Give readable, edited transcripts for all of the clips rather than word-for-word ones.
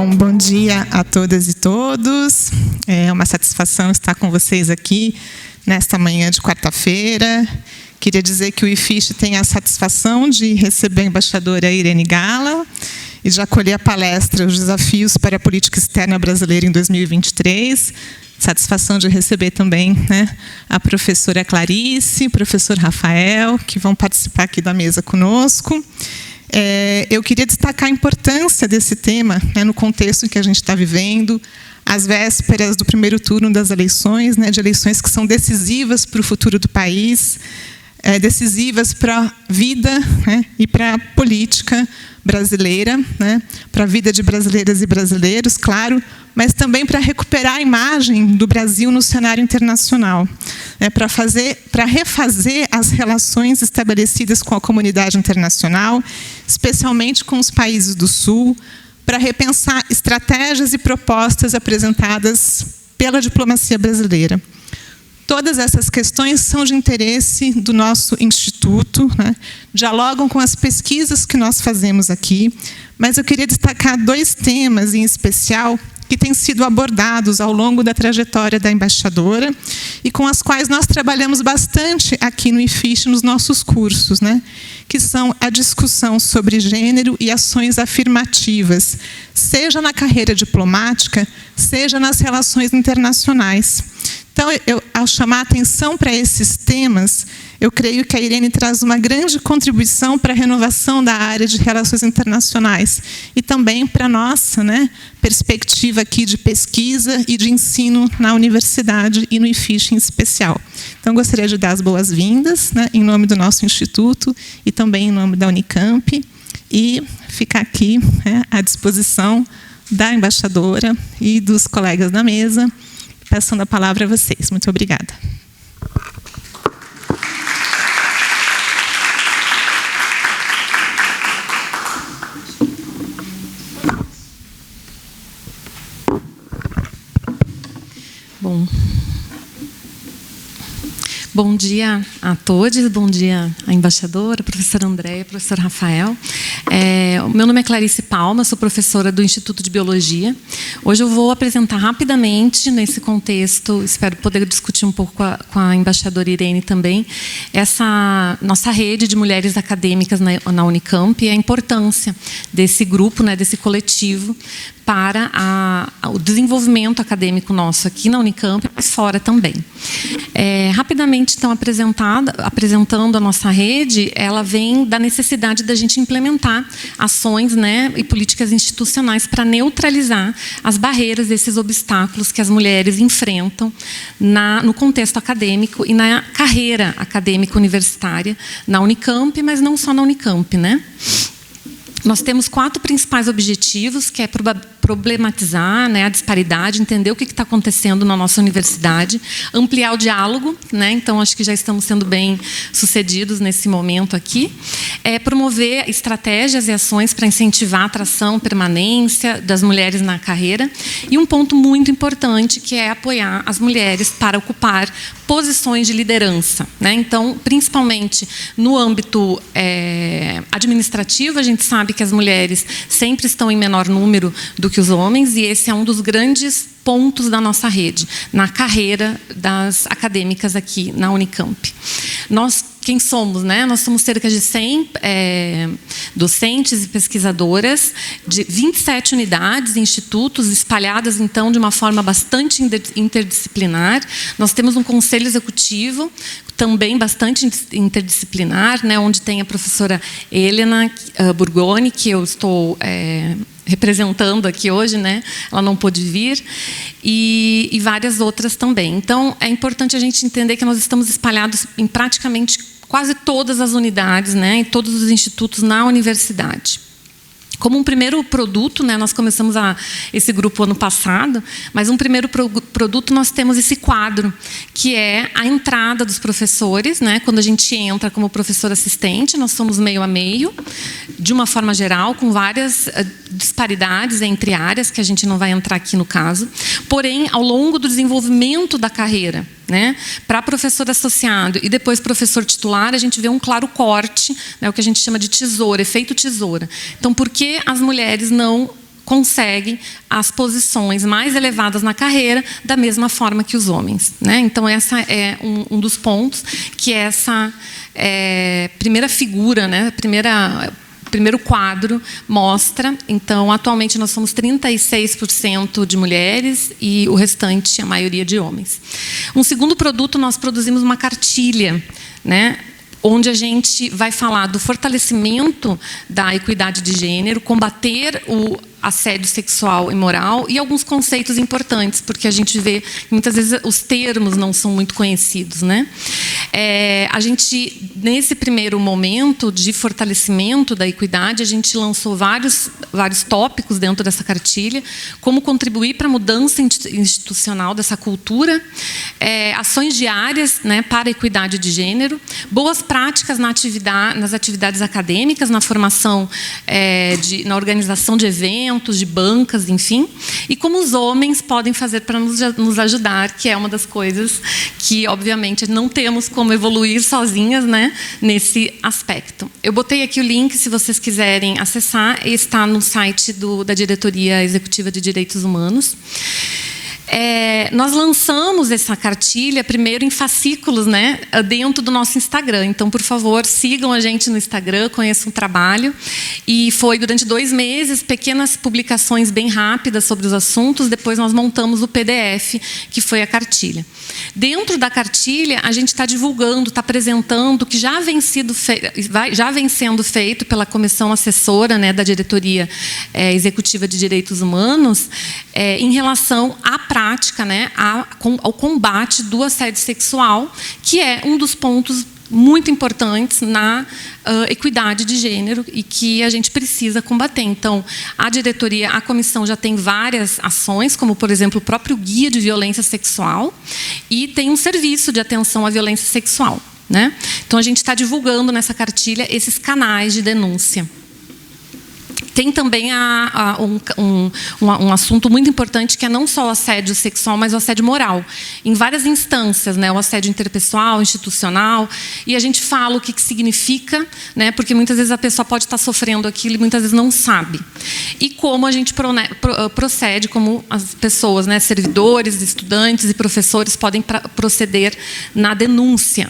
Bom, bom dia a todas e todos. É uma satisfação estar com vocês aqui nesta manhã de quarta-feira. Queria dizer que o IFISH tem a satisfação de receber a embaixadora Irene Gala e de acolher a palestra Os Desafios para a Política Externa Brasileira em 2023. Satisfação de receber também, a professora Clarice, o professor Rafael, que vão participar aqui da mesa conosco. Eu queria destacar a importância desse tema, no contexto em que a gente está vivendo, às vésperas do primeiro turno das eleições, de eleições que são decisivas para o futuro do país, decisivas para a vida e para a política brasileira, para a vida de brasileiras e brasileiros, claro, mas também para recuperar a imagem do Brasil no cenário internacional, para refazer as relações estabelecidas com a comunidade internacional, especialmente com os países do Sul, para repensar estratégias e propostas apresentadas pela diplomacia brasileira. Todas essas questões são de interesse do nosso instituto, dialogam com as pesquisas que nós fazemos aqui, mas eu queria destacar dois temas em especial que têm sido abordados ao longo da trajetória da embaixadora e com as quais nós trabalhamos bastante aqui no IFISH nos nossos cursos, que são a discussão sobre gênero e ações afirmativas, seja na carreira diplomática, seja nas relações internacionais. Então, ao chamar a atenção para esses temas, eu creio que a Irene traz uma grande contribuição para a renovação da área de relações internacionais e também para a nossa perspectiva aqui de pesquisa e de ensino na universidade e no IFISH em especial. Então, gostaria de dar as boas-vindas em nome do nosso instituto e também em nome da Unicamp e ficar aqui à disposição da embaixadora e dos colegas da mesa, passando a palavra a vocês. Muito obrigada. Bom dia a todos, bom dia à embaixadora, professora Andréia, professor Rafael. O meu nome é Clarice Palma, sou professora do Instituto de Biologia. Hoje eu vou apresentar rapidamente, nesse contexto, espero poder discutir um pouco com a embaixadora Irene também, essa nossa rede de mulheres acadêmicas na Unicamp e a importância desse grupo, desse coletivo, para o desenvolvimento acadêmico nosso aqui na Unicamp, mas fora também. Rapidamente, então, apresentando a nossa rede, ela vem da necessidade da gente implementar ações e políticas institucionais para neutralizar as barreiras, esses obstáculos que as mulheres enfrentam no contexto acadêmico e na carreira acadêmica universitária na Unicamp, mas não só na Unicamp, Nós temos 4 principais objetivos, que é problematizar a disparidade, entender o que está acontecendo na nossa universidade, ampliar o diálogo, então acho que já estamos sendo bem sucedidos nesse momento aqui, promover estratégias e ações para incentivar a atração, permanência das mulheres na carreira, e um ponto muito importante, que é apoiar as mulheres para ocupar posições de liderança. Então, principalmente no âmbito administrativo, a gente sabe que as mulheres sempre estão em menor número do que os homens, e esse é um dos grandes pontos da nossa rede, na carreira das acadêmicas aqui na Unicamp. Nós, quem somos? Nós somos cerca de 100 docentes e pesquisadoras de 27 unidades e institutos espalhadas, então, de uma forma bastante interdisciplinar. Nós temos um conselho executivo também bastante interdisciplinar, onde tem a professora Helena Burgoni, que eu estou representando aqui hoje, ela não pôde vir, e várias outras também. Então, é importante a gente entender que nós estamos espalhados em praticamente quase todas as unidades, em todos os institutos na universidade. Como um primeiro produto, nós começamos esse grupo ano passado, mas um primeiro produto nós temos esse quadro, que é a entrada dos professores, quando a gente entra como professor assistente, nós somos meio a meio, de uma forma geral, com várias disparidades entre áreas, que a gente não vai entrar aqui no caso, porém, ao longo do desenvolvimento da carreira, para professor associado e depois professor titular, a gente vê um claro corte, o que a gente chama de tesoura, efeito tesoura. Então, por que as mulheres não conseguem as posições mais elevadas na carreira da mesma forma que os homens, né? Então, essa é um dos pontos que essa primeira figura, né? Primeiro quadro mostra. Então, atualmente, nós somos 36% de mulheres e o restante, a maioria, de homens. Um segundo produto, nós produzimos uma cartilha, né, onde a gente vai falar do fortalecimento da equidade de gênero, combater o assédio sexual e moral e alguns conceitos importantes, porque a gente vê que muitas vezes os termos não são muito conhecidos, né? A gente, nesse primeiro momento de fortalecimento da equidade, a gente lançou vários tópicos dentro dessa cartilha, como contribuir para a mudança institucional dessa cultura, ações diárias, né, para a equidade de gênero, boas práticas nas atividades acadêmicas, na formação, na organização de eventos, de bancas, enfim, e como os homens podem fazer para nos ajudar, que é uma das coisas que, obviamente, não temos como evoluir sozinhas, né, nesse aspecto. Eu botei aqui o link, se vocês quiserem acessar, está no site da Diretoria Executiva de Direitos Humanos. Nós lançamos essa cartilha primeiro em fascículos, né, dentro do nosso Instagram. Então, por favor, sigam a gente no Instagram, conheçam o trabalho. E foi durante 2 meses, pequenas publicações bem rápidas sobre os assuntos. Depois nós montamos o PDF, que foi a cartilha. Dentro da cartilha, a gente está divulgando, está apresentando o que já vem sendo feito pela comissão assessora, né, da Diretoria Executiva de Direitos Humanos, em relação à prática, né, ao combate do assédio sexual, que é um dos pontos muito importantes na equidade de gênero e que a gente precisa combater. Então, a comissão já tem várias ações, como, por exemplo, o próprio Guia de Violência Sexual, e tem um serviço de atenção à violência sexual, né? Então, a gente está divulgando nessa cartilha esses canais de denúncia. Tem também um assunto muito importante, que é não só o assédio sexual, mas o assédio moral, em várias instâncias, né? O assédio interpessoal, institucional, e a gente fala o que significa, né? Porque muitas vezes a pessoa pode estar sofrendo aquilo e muitas vezes não sabe. E como a gente procede, como as pessoas, né? Servidores, estudantes e professores podem proceder na denúncia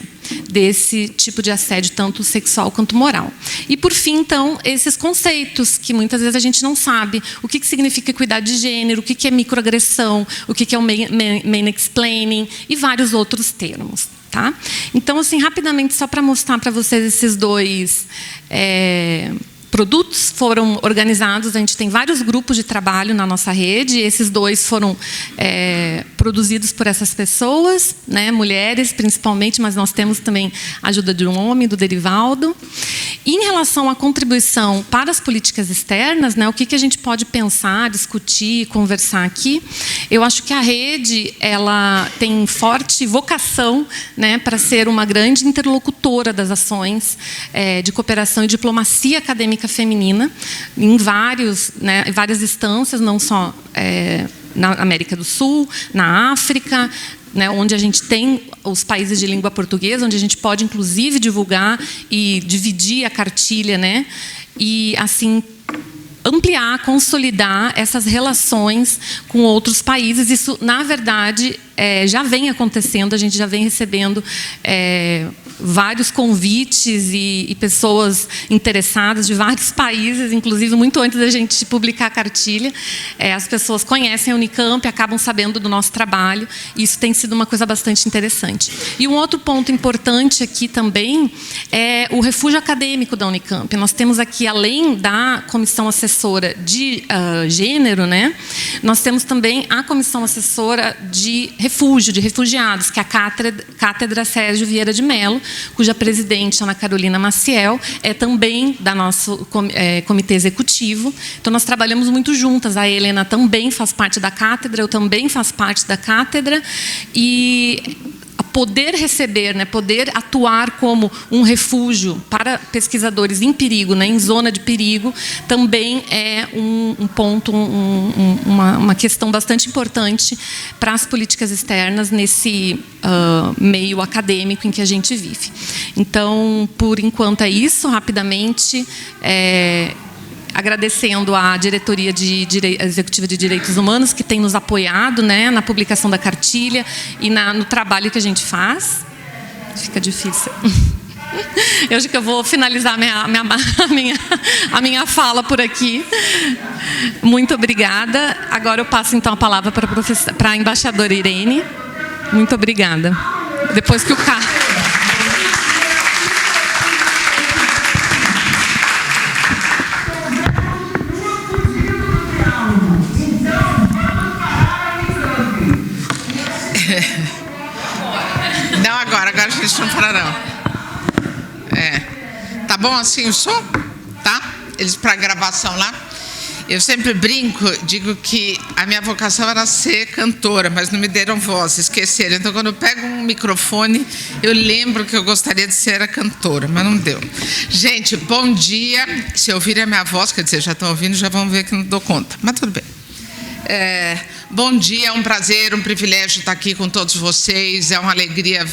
desse tipo de assédio, tanto sexual quanto moral. E, por fim, então, esses conceitos que muitas vezes a gente não sabe. O que significa equidade de gênero, o que é microagressão, o que é o mansplaining e vários outros termos. Tá? Então, assim, rapidamente, só para mostrar para vocês esses dois produtos foram organizados, a gente tem vários grupos de trabalho na nossa rede, esses dois foram produzidos por essas pessoas, né, mulheres principalmente, mas nós temos também a ajuda de um homem, do Derivaldo. E em relação à contribuição para as políticas externas, né, o que a gente pode pensar, discutir, conversar aqui, eu acho que a rede ela tem forte vocação, né, para ser uma grande interlocutora das ações de cooperação e diplomacia acadêmica feminina em várias instâncias, não só na América do Sul, na África, né, onde a gente tem os países de língua portuguesa, onde a gente pode, inclusive, divulgar e dividir a cartilha, né, e, assim, ampliar, consolidar essas relações com outros países. Isso, na verdade, já vem acontecendo, a gente já vem recebendo vários convites e pessoas interessadas de vários países, inclusive muito antes da gente publicar a cartilha. As pessoas conhecem a Unicamp, acabam sabendo do nosso trabalho, e isso tem sido uma coisa bastante interessante. E um outro ponto importante aqui também é o refúgio acadêmico da Unicamp. Nós temos aqui, além da comissão assessora de gênero, né, nós temos também a comissão assessora de refúgio, de refugiados, que é a Cátedra Sérgio Vieira de Mello, cuja presidente, Ana Carolina Maciel, é também da nosso comitê executivo. Então, nós trabalhamos muito juntas. A Helena também faz parte da cátedra, eu também faço parte da cátedra. E poder receber, né, poder atuar como um refúgio para pesquisadores em perigo, né, em zona de perigo, também é um ponto, uma questão bastante importante para as políticas externas nesse meio acadêmico em que a gente vive. Então, por enquanto é isso, rapidamente. agradecendo à Diretoria Executiva de Direitos Humanos, que tem nos apoiado, né, na publicação da cartilha e no trabalho que a gente faz. Fica difícil. Eu acho que eu vou finalizar a minha fala por aqui. Muito obrigada. Agora eu passo, então, a palavra para a embaixadora Irene. Muito obrigada. Depois que o carro... Não, agora a gente não para, não. Tá bom assim o som? Tá? Eles para gravação lá. Eu sempre brinco, digo que a minha vocação era ser cantora, mas não me deram voz, esqueceram. Então, quando eu pego um microfone, eu lembro que eu gostaria de ser a cantora, mas não deu. Gente, bom dia. Se ouvirem a minha voz, quer dizer, já estão ouvindo, já vão ver que não dou conta, mas tudo bem. Bom dia, é um prazer, um privilégio estar aqui com todos vocês. É uma alegria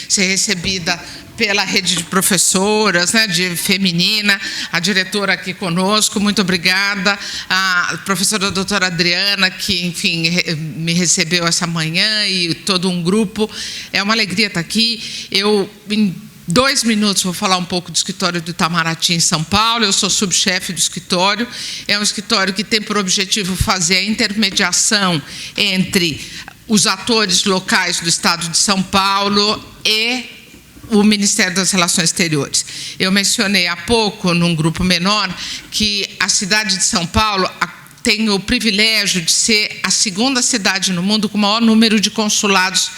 ser recebida pela rede de professoras, né, de feminina, a diretora aqui conosco, muito obrigada, a professora doutora Adriana, que, enfim, me recebeu essa manhã, e todo um grupo. É uma alegria estar aqui. Em 2 minutos vou falar um pouco do escritório do Itamaraty em São Paulo. Eu sou subchefe do escritório. É um escritório que tem por objetivo fazer a intermediação entre os atores locais do estado de São Paulo e o Ministério das Relações Exteriores. Eu mencionei há pouco, num grupo menor, que a cidade de São Paulo tem o privilégio de ser a 2ª cidade no mundo com o maior número de consulados,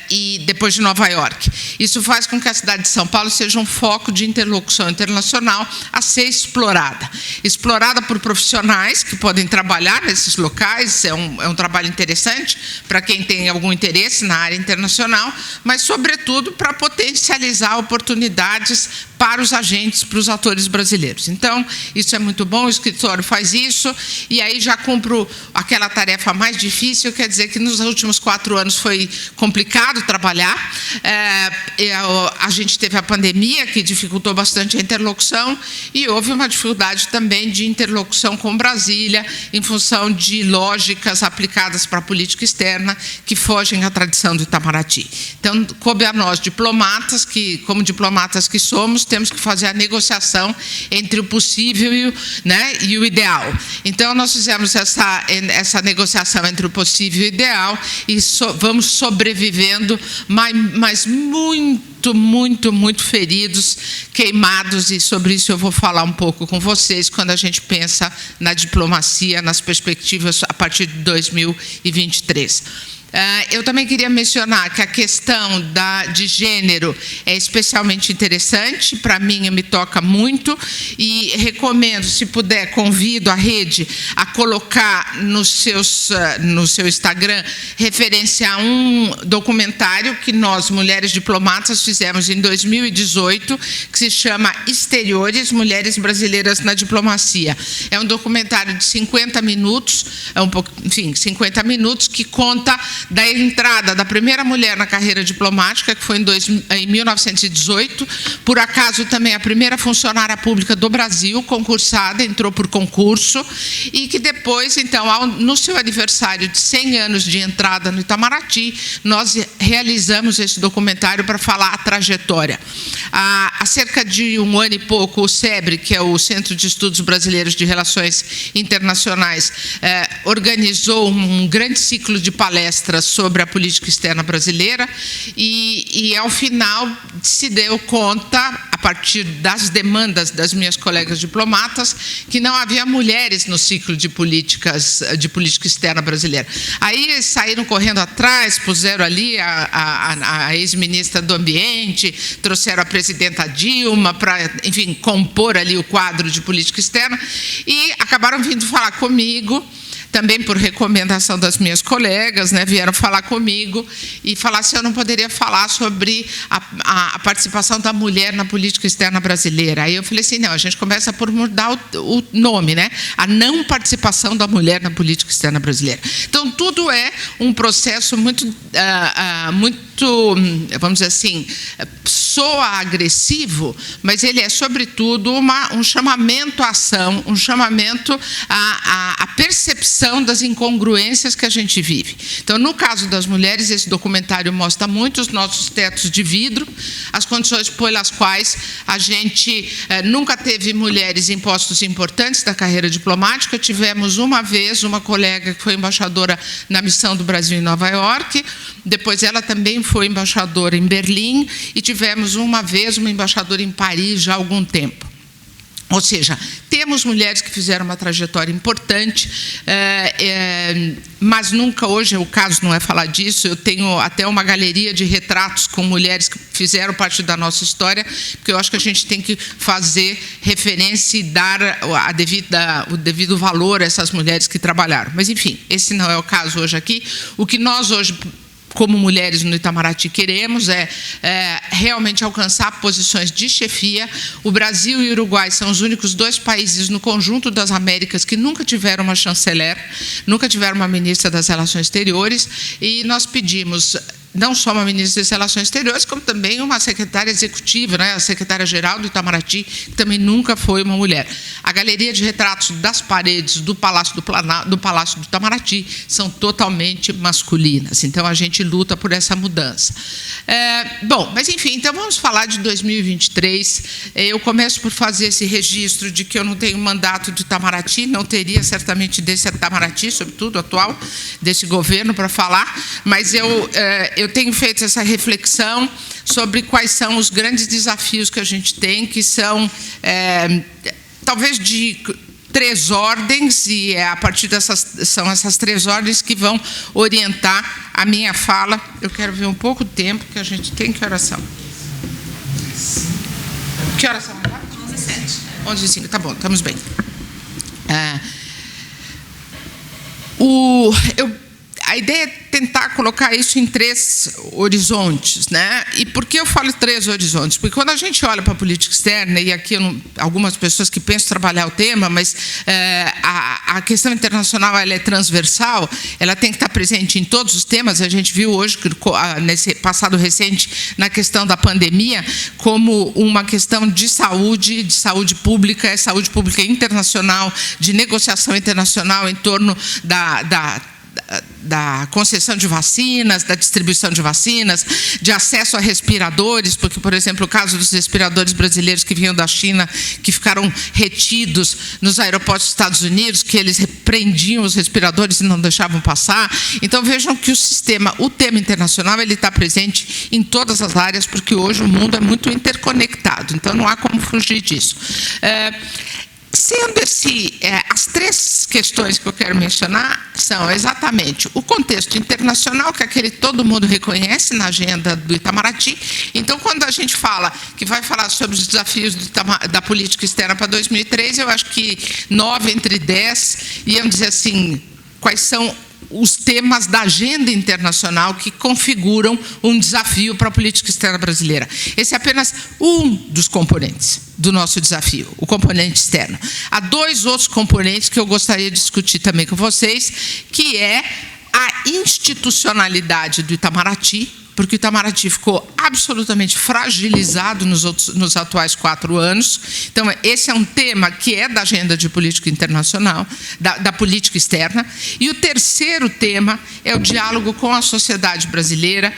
e depois de Nova York. Isso faz com que a cidade de São Paulo seja um foco de interlocução internacional a ser explorada por profissionais que podem trabalhar nesses locais. É um trabalho interessante para quem tem algum interesse na área internacional, mas, sobretudo, para potencializar oportunidades para os agentes, para os atores brasileiros. Então, isso é muito bom, o escritório faz isso, e aí já cumpro aquela tarefa mais difícil, quer dizer que nos últimos 4 anos foi complicado trabalhar. A gente teve a pandemia, que dificultou bastante a interlocução, e houve uma dificuldade também de interlocução com Brasília, em função de lógicas aplicadas para a política externa que fogem à tradição do Itamaraty. Então, coube a nós, diplomatas, que, como diplomatas que somos, temos que fazer a negociação entre o possível e o ideal. Então, nós fizemos essa negociação entre o possível e o ideal, e vamos sobrevivendo, mas muito, muito, muito feridos, queimados, e sobre isso eu vou falar um pouco com vocês quando a gente pensa na diplomacia, nas perspectivas a partir de 2023. Eu também queria mencionar que a questão de gênero é especialmente interessante, para mim me toca muito, e recomendo, se puder, convido a rede a colocar no seu Instagram referência a um documentário que nós, mulheres diplomatas, fizemos em 2018, que se chama Exteriores, Mulheres Brasileiras na Diplomacia. É um documentário de 50 minutos, 50 minutos, que conta da entrada da primeira mulher na carreira diplomática, que foi em 1918, por acaso também a primeira funcionária pública do Brasil, concursada, entrou por concurso, e que depois, então, no seu aniversário de 100 anos de entrada no Itamaraty, nós realizamos esse documentário para falar a trajetória. Há cerca de 1 ano e pouco, o SEBRE, que é o Centro de Estudos Brasileiros de Relações Internacionais, organizou um grande ciclo de palestras sobre a política externa brasileira, e ao final se deu conta, a partir das demandas das minhas colegas diplomatas, que não havia mulheres no ciclo de política externa brasileira. Aí saíram correndo atrás, puseram ali a ex-ministra do Ambiente, trouxeram a presidenta Dilma para, enfim, compor ali o quadro de política externa, e acabaram vindo falar comigo, também por recomendação das minhas colegas, né, vieram falar comigo e falar se eu não poderia falar sobre a participação da mulher na política externa brasileira. Aí eu falei assim, não, a gente começa por mudar o nome, né? A não participação da mulher na política externa brasileira. Então, tudo é um processo muito, vamos dizer assim, soa agressivo, mas ele é, sobretudo, um chamamento à ação, um chamamento à percepção das incongruências que a gente vive. Então, no caso das mulheres, esse documentário mostra muito os nossos tetos de vidro, as condições pelas quais a gente nunca teve mulheres em postos importantes da carreira diplomática. Tivemos uma vez uma colega que foi embaixadora na missão do Brasil em Nova York, depois ela também foi embaixadora em Berlim, e tivemos uma vez uma embaixadora em Paris já há algum tempo. Ou seja, temos mulheres que fizeram uma trajetória importante, mas nunca, hoje o caso não é falar disso, eu tenho até uma galeria de retratos com mulheres que fizeram parte da nossa história, porque eu acho que a gente tem que fazer referência e dar o devido valor a essas mulheres que trabalharam. Mas, enfim, esse não é o caso hoje aqui. O que nós hoje, como mulheres no Itamaraty, queremos realmente alcançar posições de chefia. O Brasil e o Uruguai são os únicos 2 países no conjunto das Américas que nunca tiveram uma chanceler, nunca tiveram uma ministra das Relações Exteriores, e nós pedimos não só uma ministra das Relações Exteriores, como também uma secretária executiva, né, a secretária-geral do Itamaraty, que também nunca foi uma mulher. A galeria de retratos das paredes do Palácio do Itamaraty são totalmente masculinas. Então, a gente luta por essa mudança. Bom, mas enfim, então vamos falar de 2023. Eu começo por fazer esse registro de que eu não tenho mandato de Itamaraty, não teria certamente desse Itamaraty, sobretudo atual, desse governo, para falar, mas eu tenho feito essa reflexão sobre quais são os grandes desafios que a gente tem, que são, talvez, de 3 ordens, e a partir são essas 3 ordens que vão orientar a minha fala. Eu quero ver um pouco o tempo que a gente tem. Que horas são? Que horas são agora? 11h07. 11h05, tá bom, estamos bem. A ideia é tentar colocar isso em 3 horizontes, né? E por que eu falo 3 horizontes? Porque quando a gente olha para a política externa, e aqui algumas pessoas que pensam trabalhar o tema, mas a questão internacional ela é transversal, ela tem que estar presente em todos os temas. A gente viu hoje, nesse passado recente, na questão da pandemia, como uma questão de saúde pública, saúde pública internacional, de negociação internacional em torno da concessão de vacinas, da distribuição de vacinas, de acesso a respiradores, porque, por exemplo, o caso dos respiradores brasileiros que vinham da China, que ficaram retidos nos aeroportos dos Estados Unidos, que eles prendiam os respiradores e não deixavam passar. Então, vejam que o tema internacional, ele está presente em todas as áreas, porque hoje o mundo é muito interconectado, então não há como fugir disso. Sendo as 3 questões que eu quero mencionar são exatamente o contexto internacional, que é aquele que todo mundo reconhece na agenda do Itamaraty. Então, quando a gente fala que vai falar sobre os desafios da política externa para 2003, eu acho que 9 entre 10 iam dizer assim, quais são os temas da agenda internacional que configuram um desafio para a política externa brasileira. Esse é apenas um dos componentes do nosso desafio, o componente externo. Há 2 outros componentes que eu gostaria de discutir também com vocês, que é a institucionalidade do Itamaraty, porque o Itamaraty ficou absolutamente fragilizado nos atuais 4 anos. Então, esse é um tema que é da agenda de política internacional, da política externa. E o terceiro tema é o diálogo com a sociedade brasileira,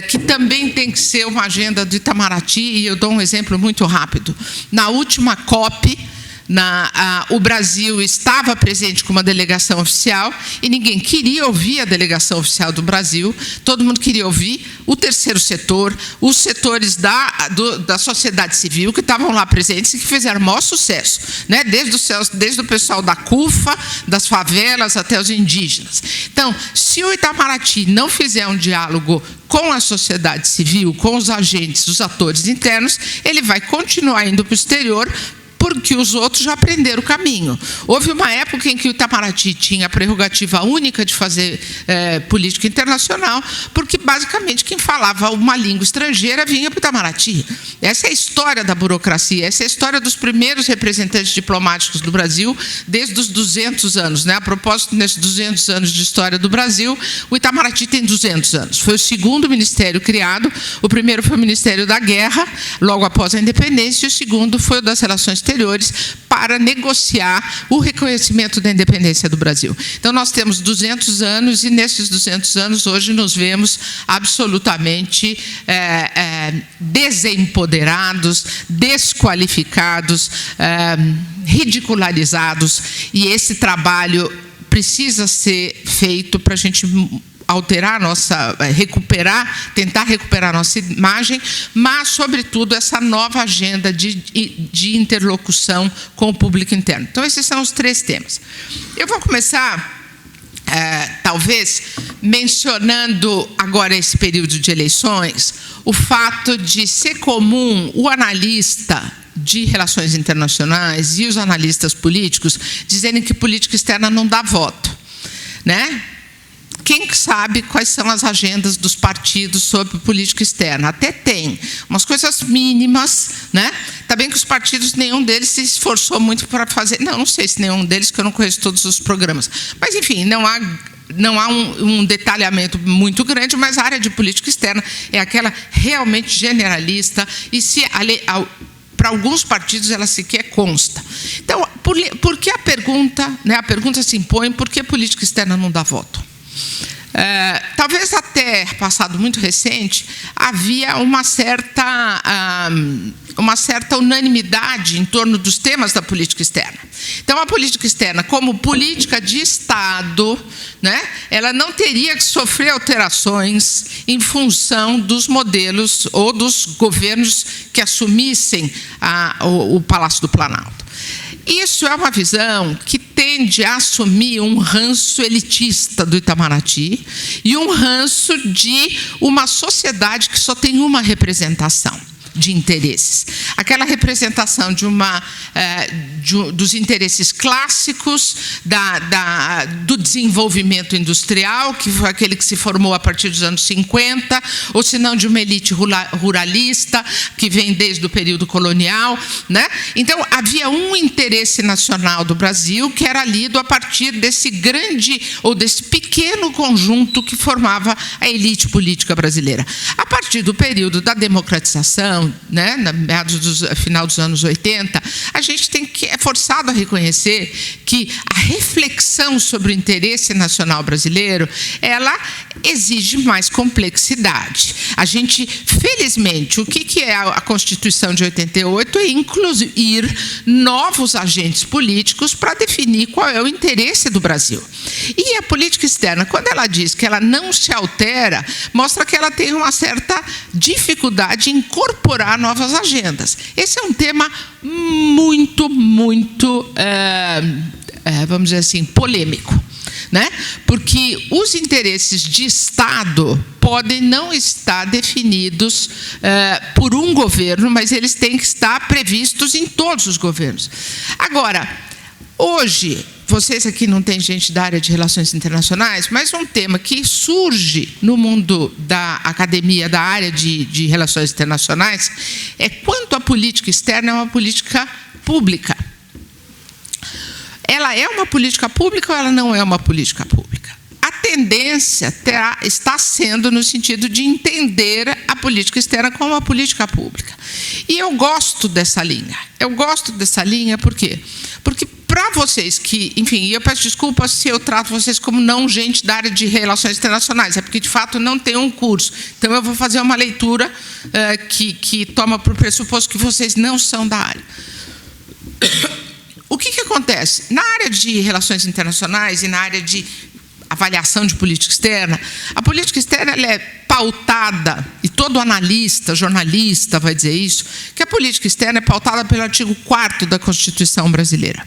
que também tem que ser uma agenda do Itamaraty, e eu dou um exemplo muito rápido. Na última COP, o Brasil estava presente com uma delegação oficial e ninguém queria ouvir a delegação oficial do Brasil, todo mundo queria ouvir o terceiro setor, os setores da sociedade civil que estavam lá presentes e que fizeram o maior sucesso, né? Desde o pessoal da CUFA, das favelas até os indígenas. Então, se o Itamaraty não fizer um diálogo com a sociedade civil, com os agentes, os atores internos, ele vai continuar indo para o exterior, porque os outros já aprenderam o caminho. Houve uma época em que o Itamaraty tinha a prerrogativa única de fazer política internacional, porque basicamente quem falava uma língua estrangeira vinha para o Itamaraty. Essa é a história da burocracia, essa é a história dos primeiros representantes diplomáticos do Brasil desde os 200 anos. A propósito, nesses 200 anos de história do Brasil, o Itamaraty tem 200 anos. Foi o segundo ministério criado, o primeiro foi o Ministério da Guerra, logo após a independência, e o segundo foi o das Relações Exteriores, para negociar o reconhecimento da independência do Brasil. Então, nós temos 200 anos, e nesses 200 anos, hoje, nos vemos absolutamente desempoderados, desqualificados, ridicularizados, e esse trabalho precisa ser feito para a gente alterar tentar recuperar a nossa imagem, mas, sobretudo, essa nova agenda de interlocução com o público interno. Então, esses são os 3 temas. Eu vou começar, talvez, mencionando agora esse período de eleições, o fato de ser comum o analista de relações internacionais e os analistas políticos dizerem que política externa não dá voto, Quem sabe quais são as agendas dos partidos sobre política externa? Até tem umas coisas mínimas, Tá bem que os partidos, nenhum deles se esforçou muito para fazer. Não sei se nenhum deles, que eu não conheço todos os programas. Mas, enfim, não há um detalhamento muito grande, mas a área de política externa é aquela realmente generalista, e para alguns partidos ela sequer consta. Então, por que a pergunta se impõe, por que política externa não dá voto? Talvez até passado muito recente havia uma certa unanimidade em torno dos temas da política externa. Então, a política externa, como política de Estado, ela não teria que sofrer alterações em função dos modelos ou dos governos que assumissem o Palácio do Planalto. Isso é uma visão que tende a assumir um ranço elitista do Itamaraty e um ranço de uma sociedade que só tem uma representação de interesses. Aquela representação dos interesses clássicos, do desenvolvimento industrial, que foi aquele que se formou a partir dos anos 50, ou se não de uma elite ruralista, que vem desde o período colonial. Então, havia um interesse nacional do Brasil que era lido a partir desse grande ou desse pequeno conjunto que formava a elite política brasileira. A partir do período da democratização, final dos anos 80, a gente é forçado a reconhecer que a reflexão sobre o interesse nacional brasileiro, ela exige mais complexidade. A gente, felizmente, o que é a Constituição de 88 é incluir novos agentes políticos para definir qual é o interesse do Brasil. E a política externa, quando ela diz que ela não se altera, mostra que ela tem uma certa dificuldade em incorporar novas agendas. Esse é um tema muito, vamos dizer assim, polêmico, Porque os interesses de Estado podem não estar definidos por um governo, mas eles têm que estar previstos em todos os governos. Agora, hoje, vocês aqui não tem gente da área de relações internacionais, mas um tema que surge no mundo da academia, da área de relações internacionais, é quanto a política externa é uma política pública. Ela é uma política pública ou ela não é uma política pública? A tendência está sendo no sentido de entender a política externa como uma política pública. E eu gosto dessa linha. Eu gosto dessa linha por quê? Porque para vocês que, enfim, eu peço desculpas se eu trato vocês como não gente da área de relações internacionais, é porque, de fato, não tem um curso. Então, eu vou fazer uma leitura que toma por pressuposto que vocês não são da área. O que acontece? Na área de relações internacionais e na área de avaliação de política externa, a política externa ela é pautada, e todo analista, jornalista vai dizer isso, que a política externa é pautada pelo artigo 4º da Constituição brasileira.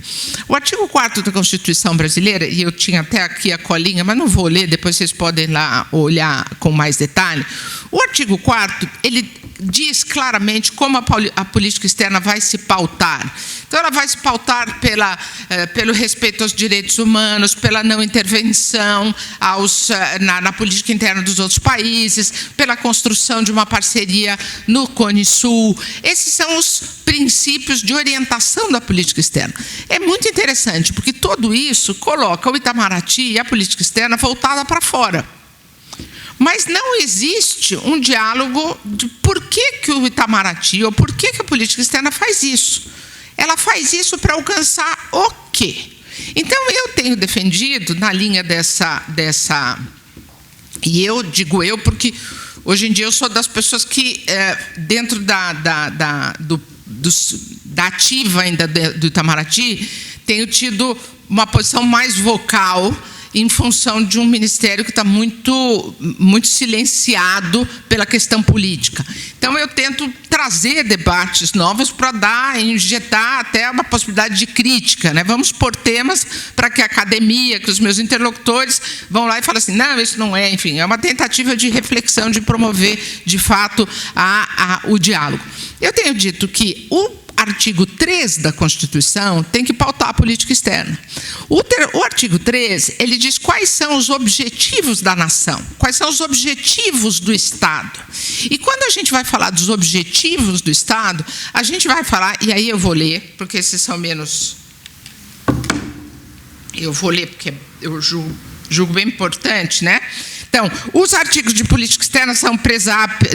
O artigo 4º da Constituição brasileira, e eu tinha até aqui a colinha, mas não vou ler, depois vocês podem lá olhar com mais detalhe. O artigo 4º, ele diz claramente como a política externa vai se pautar. Então, ela vai se pautar pelo respeito aos direitos humanos, pela não intervenção na política interna dos outros países, pela construção de uma parceria no Cone Sul. Esses são os princípios de orientação da política externa. É muito interessante, porque tudo isso coloca o Itamaraty e a política externa voltada para fora. Mas não existe um diálogo de por que o Itamaraty ou por que a política externa faz isso. Ela faz isso para alcançar o quê? Então, eu tenho defendido, na linha e eu digo porque hoje em dia eu sou das pessoas que, dentro da ativa ainda do Itamaraty, tenho tido uma posição mais vocal em função de um ministério que está muito silenciado pela questão política. Então, eu tento trazer debates novos para injetar até uma possibilidade de crítica, né? Vamos pôr temas para que a academia, que os meus interlocutores vão lá e falam assim, não, isso não é, enfim, é uma tentativa de reflexão, de promover, de fato, o diálogo. Eu tenho dito que o artigo 3 da Constituição tem que pautar a política externa. O artigo 3, ele diz quais são os objetivos da nação, quais são os objetivos do Estado. E quando a gente vai falar dos objetivos do Estado, a gente vai falar, e aí eu vou ler, porque esses são menos... Eu vou ler, porque eu julgo bem importante, né? Então, os artigos de política externa são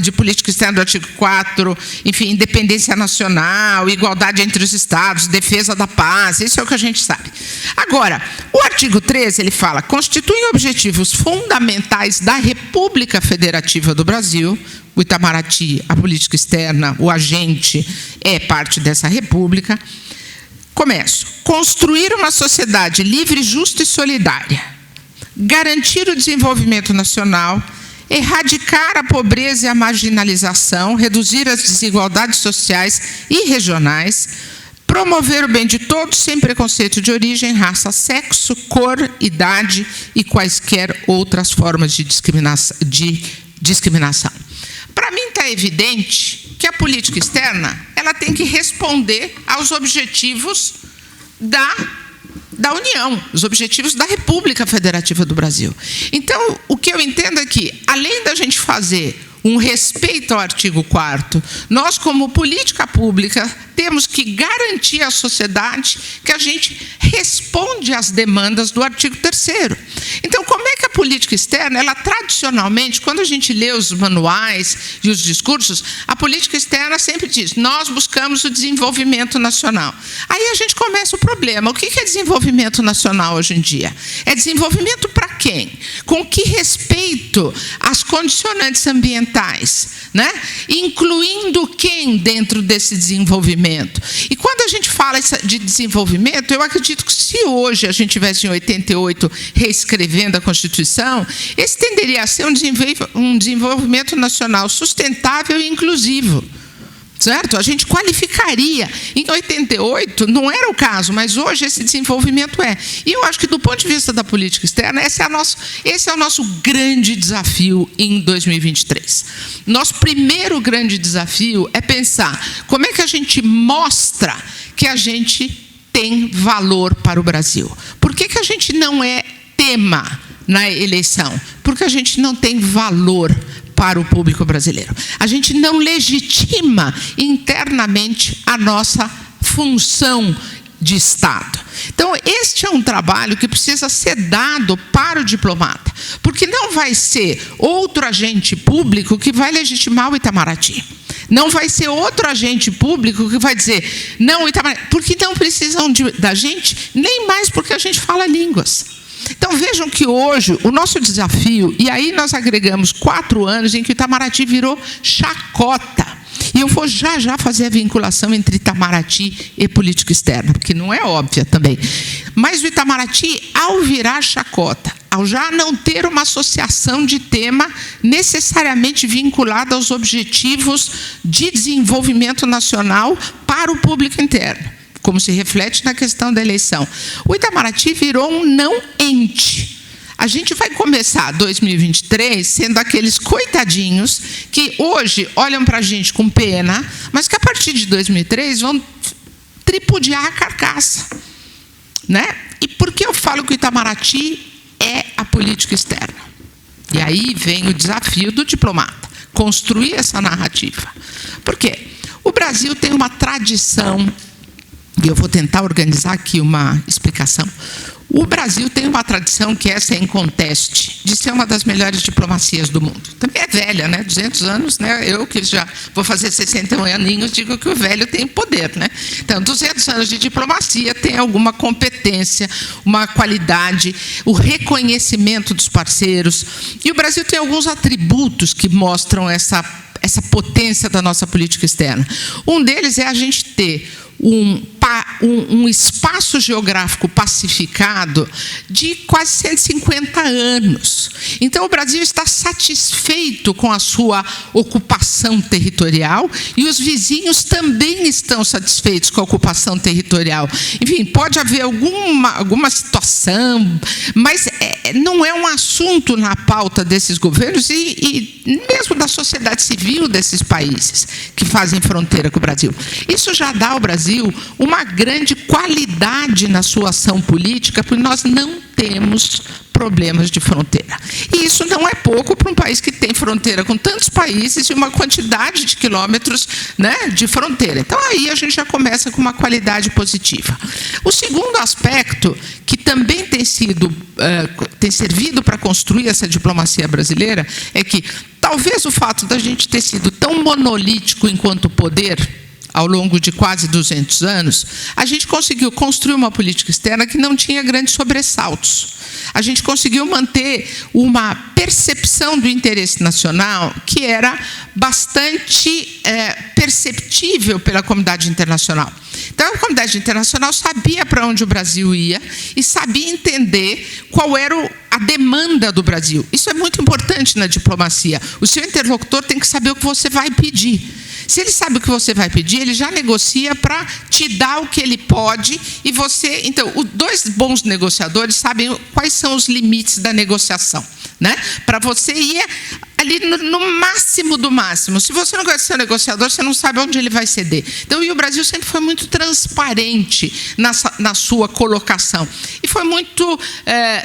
de política externa do artigo 4, enfim, independência nacional, igualdade entre os Estados, defesa da paz, isso é o que a gente sabe. Agora, o artigo 13, ele fala, constituem objetivos fundamentais da República Federativa do Brasil, o Itamaraty, a política externa, o agente é parte dessa república. Começo. Construir uma sociedade livre, justa e solidária. Garantir o desenvolvimento nacional, erradicar a pobreza e a marginalização, reduzir as desigualdades sociais e regionais, promover o bem de todos sem preconceito de origem, raça, sexo, cor, idade e quaisquer outras formas de discriminação. Para mim está evidente que a política externa ela tem que responder aos objetivos da União, os objetivos da República Federativa do Brasil. Então, o que eu entendo é que, além da gente fazer um respeito ao artigo 4º, nós, como política pública, temos que garantir à sociedade que a gente responde às demandas do artigo 3º. Então, como é que a política externa, ela tradicionalmente, quando a gente lê os manuais e os discursos, a política externa sempre diz, nós buscamos o desenvolvimento nacional. Aí a gente começa o problema. O que é desenvolvimento nacional hoje em dia? É desenvolvimento para quem? Com que respeito às condicionantes ambientais, né? Incluindo quem dentro desse desenvolvimento? E quando a gente fala de desenvolvimento, eu acredito que se hoje a gente tivesse em 88 reescrevendo a Constituição, esse tenderia a ser um desenvolvimento nacional sustentável e inclusivo. Certo? A gente qualificaria. Em 88 não era o caso, mas hoje esse desenvolvimento é. E eu acho que do ponto de vista da política externa, esse é o nosso grande desafio em 2023. Nosso primeiro grande desafio é pensar como é que a gente mostra que a gente tem valor para o Brasil. Por que a gente não é tema na eleição? Porque a gente não tem valor para o público brasileiro. A gente não legitima internamente a nossa função de Estado. Então, este é um trabalho que precisa ser dado para o diplomata, porque não vai ser outro agente público que vai legitimar o Itamaraty. Não vai ser outro agente público que vai dizer, não, o Itamaraty, porque não precisam da gente, nem mais porque a gente fala línguas. Então, vejam que hoje o nosso desafio, e aí nós agregamos 4 anos em que o Itamaraty virou chacota. E eu vou já fazer a vinculação entre Itamaraty e política externa, porque não é óbvia também. Mas o Itamaraty, ao virar chacota, ao já não ter uma associação de tema necessariamente vinculada aos objetivos de desenvolvimento nacional para o público interno, como se reflete na questão da eleição. O Itamaraty virou um não ente. a gente vai começar 2023 sendo aqueles coitadinhos que hoje olham para a gente com pena, mas que a partir de 2003 vão tripudiar a carcaça, né? E por que eu falo que o Itamaraty é a política externa? E aí vem o desafio do diplomata, construir essa narrativa. Por quê? O Brasil tem uma tradição, e eu vou tentar organizar aqui uma explicação. O Brasil tem uma tradição que é sem conteste, de ser uma das melhores diplomacias do mundo. Também é velha, né? 200 anos, né? Eu que já vou fazer 61 aninhos, digo que o velho tem poder, né? Então, 200 anos de diplomacia tem alguma competência, uma qualidade, o reconhecimento dos parceiros. E o Brasil tem alguns atributos que mostram essa potência da nossa política externa. Um deles é a gente ter um espaço geográfico pacificado de quase 150 anos. Então, o Brasil está satisfeito com a sua ocupação territorial e os vizinhos também estão satisfeitos com a ocupação territorial. Enfim, pode haver alguma situação, mas não é um assunto na pauta desses governos e mesmo da sociedade civil desses países que fazem fronteira com o Brasil. Isso já dá ao Brasil uma grande qualidade na sua ação política, porque nós não temos problemas de fronteira. E isso não é pouco para um país que tem fronteira com tantos países e uma quantidade de quilômetros, né, de fronteira. Então, aí a gente já começa com uma qualidade positiva. O segundo aspecto, que também tem servido para construir essa diplomacia brasileira, é que talvez o fato da gente ter sido tão monolítico enquanto poder, ao longo de quase 200 anos, a gente conseguiu construir uma política externa que não tinha grandes sobressaltos. A gente conseguiu manter uma percepção do interesse nacional que era bastante perceptível pela comunidade internacional. Então, a comunidade internacional sabia para onde o Brasil ia e sabia entender qual era a demanda do Brasil. Isso é muito importante na diplomacia. O seu interlocutor tem que saber o que você vai pedir. Se ele sabe o que você vai pedir, ele já negocia para te dar o que ele pode e você... Então, os dois bons negociadores sabem quais são os limites da negociação, né? Para você ir ali no máximo do máximo. Se você não conhece seu negociador, você não sabe onde ele vai ceder. Então, e o Brasil sempre foi muito transparente na sua colocação. E foi muito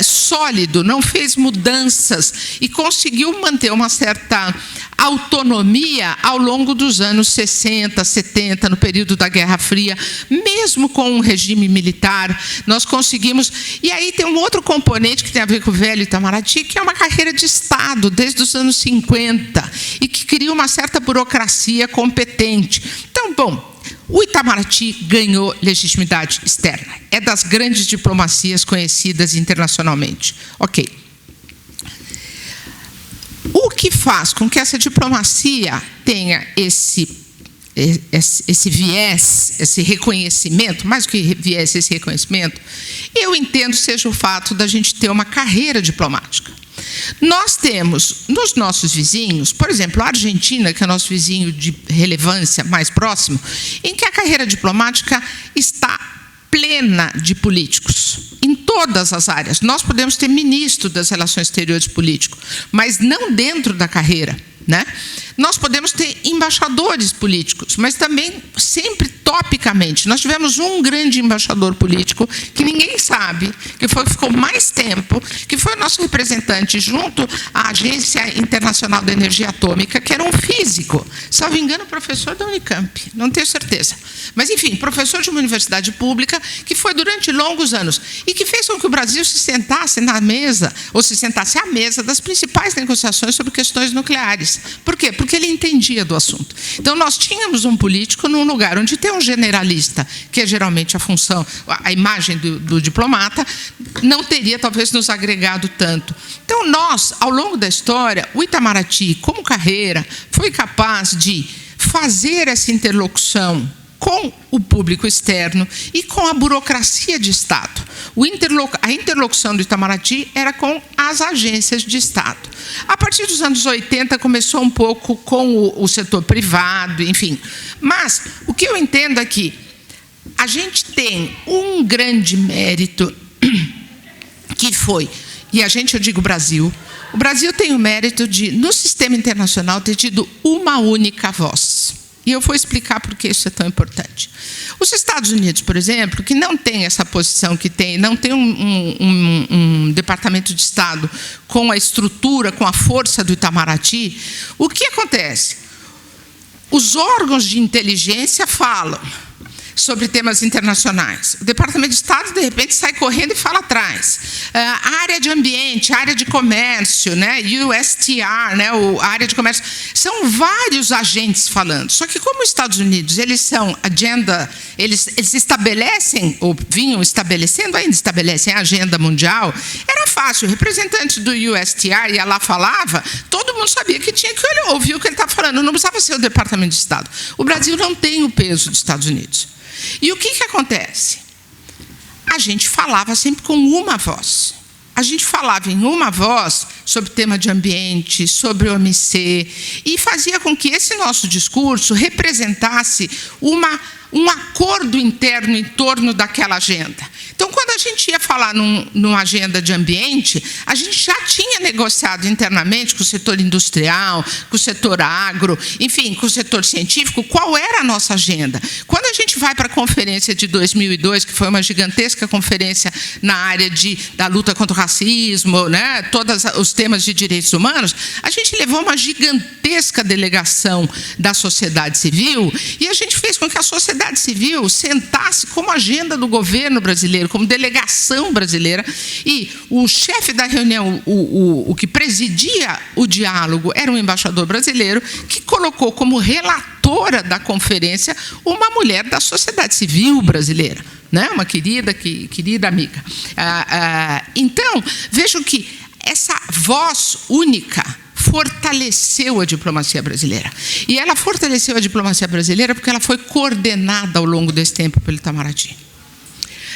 sólido, não fez mudanças e conseguiu manter uma certa autonomia ao longo dos anos 60, 70, no período da Guerra Fria, mesmo com um regime militar, nós conseguimos... E aí tem um outro componente que tem a ver com o velho Itamaraty, que é uma carreira de Estado, desde os anos 50, e que cria uma certa burocracia competente. Então, bom, o Itamaraty ganhou legitimidade externa. É das grandes diplomacias conhecidas internacionalmente. Ok. O que faz com que essa diplomacia tenha esse viés, esse reconhecimento, mais do que viés, esse reconhecimento, eu entendo seja o fato da gente ter uma carreira diplomática. Nós temos nos nossos vizinhos, por exemplo, a Argentina, que é nosso vizinho de relevância mais próximo, em que a carreira diplomática está plena de políticos, em todas as áreas. Nós podemos ter ministro das relações exteriores político, mas não dentro da carreira, né? Nós podemos ter embaixadores políticos, mas também sempre topicamente. Nós tivemos um grande embaixador político que ninguém sabe, que ficou mais tempo, que foi o nosso representante junto à Agência Internacional da Energia Atômica, que era um físico, salvo engano, professor da Unicamp, não tenho certeza. Mas, enfim, professor de uma universidade pública, que foi durante longos anos, e que fez com que o Brasil se sentasse na mesa, ou se sentasse à mesa das principais negociações sobre questões nucleares. Por quê? Porque ele entendia do assunto. Então, nós tínhamos um político num lugar onde tem um generalista, que é geralmente a função, a imagem do diplomata, não teria, talvez, nos agregado tanto. Então, nós, ao longo da história, o Itamaraty, como carreira, foi capaz de fazer essa interlocução com o público externo e com a burocracia de Estado. A interlocução do Itamaraty era com as agências de Estado. A partir dos anos 80, começou um pouco com o setor privado, enfim. Mas o que eu entendo é que a gente tem um grande mérito, que foi e a gente, eu digo Brasil, o Brasil tem o mérito de, no sistema internacional, ter tido uma única voz. E eu vou explicar por que isso é tão importante. Os Estados Unidos, por exemplo, que não tem essa posição que tem, não tem um Departamento de Estado com a estrutura, com a força do Itamaraty, o que acontece? Os órgãos de inteligência falam sobre temas internacionais. O Departamento de Estado, de repente, sai correndo e fala atrás. A área de ambiente, a área de comércio, né, USTR, né, a área de comércio, são vários agentes falando. Só que como os Estados Unidos, eles são agenda, eles estabelecem, ou vinham estabelecendo, ainda estabelecem a agenda mundial, era fácil. O representante do USTR ia lá, falava, todo mundo sabia que tinha que ouvir o que ele estava falando, não precisava ser o Departamento de Estado. O Brasil não tem o peso dos Estados Unidos. E o que acontece? A gente falava sempre com uma voz. A gente falava em uma voz sobre o tema de ambiente, sobre o OMC, e fazia com que esse nosso discurso representasse um acordo interno em torno daquela agenda. Então, quando a gente ia falar numa agenda de ambiente, a gente já tinha negociado internamente com o setor industrial, com o setor agro, enfim, com o setor científico, qual era a nossa agenda. Quando a gente vai para a conferência de 2002, que foi uma gigantesca conferência na área da luta contra o racismo, né, todos os temas de direitos humanos, a gente levou uma gigantesca delegação da sociedade civil e a gente fez com que a sociedade civil sentasse como agenda do governo brasileiro, como delegação brasileira, e o chefe da reunião, o que presidia o diálogo, era um embaixador brasileiro que colocou como relatora da conferência uma mulher da sociedade civil brasileira, né? Uma querida amiga. Então, vejam que essa voz única fortaleceu a diplomacia brasileira. E ela fortaleceu a diplomacia brasileira porque ela foi coordenada ao longo desse tempo pelo Itamaraty.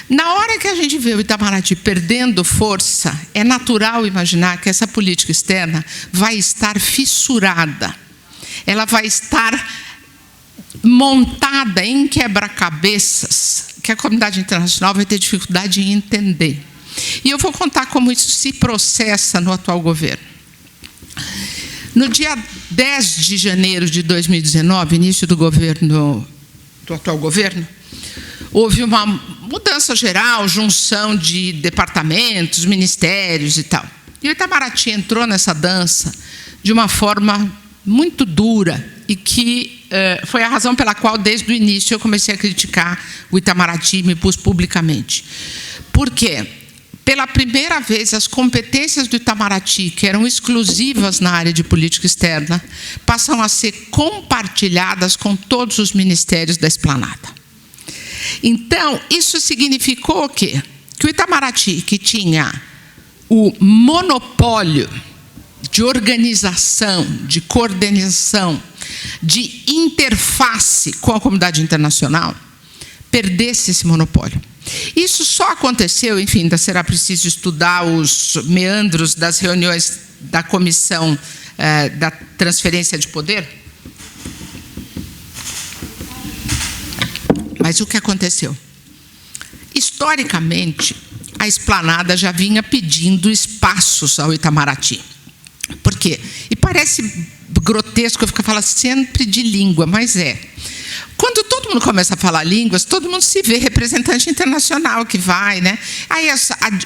Na hora que a gente vê o Itamaraty perdendo força, é natural imaginar que essa política externa vai estar fissurada. Ela vai estar montada em quebra-cabeças que a comunidade internacional vai ter dificuldade em entender. E eu vou contar como isso se processa no atual governo. No dia 10 de janeiro de 2019, início do atual governo, houve uma mudança geral, junção de departamentos, ministérios e tal. E o Itamaraty entrou nessa dança de uma forma muito dura e que foi a razão pela qual, desde o início, eu comecei a criticar o Itamaraty e me pus publicamente. Por quê? Pela primeira vez, as competências do Itamaraty, que eram exclusivas na área de política externa, passam a ser compartilhadas com todos os ministérios da esplanada. Então, isso significou o quê? Que o Itamaraty, que tinha o monopólio de organização, de coordenação, de interface com a comunidade internacional, perdesse esse monopólio. Isso só aconteceu, enfim, ainda será preciso estudar os meandros das reuniões da comissão da transferência de poder. Mas o que aconteceu? Historicamente, a esplanada já vinha pedindo espaços ao Itamaraty. Por quê? E parece grotesco eu ficar falando sempre de língua, mas é. Quando todo mundo começa a falar línguas, todo mundo se vê representante internacional que vai, né? Aí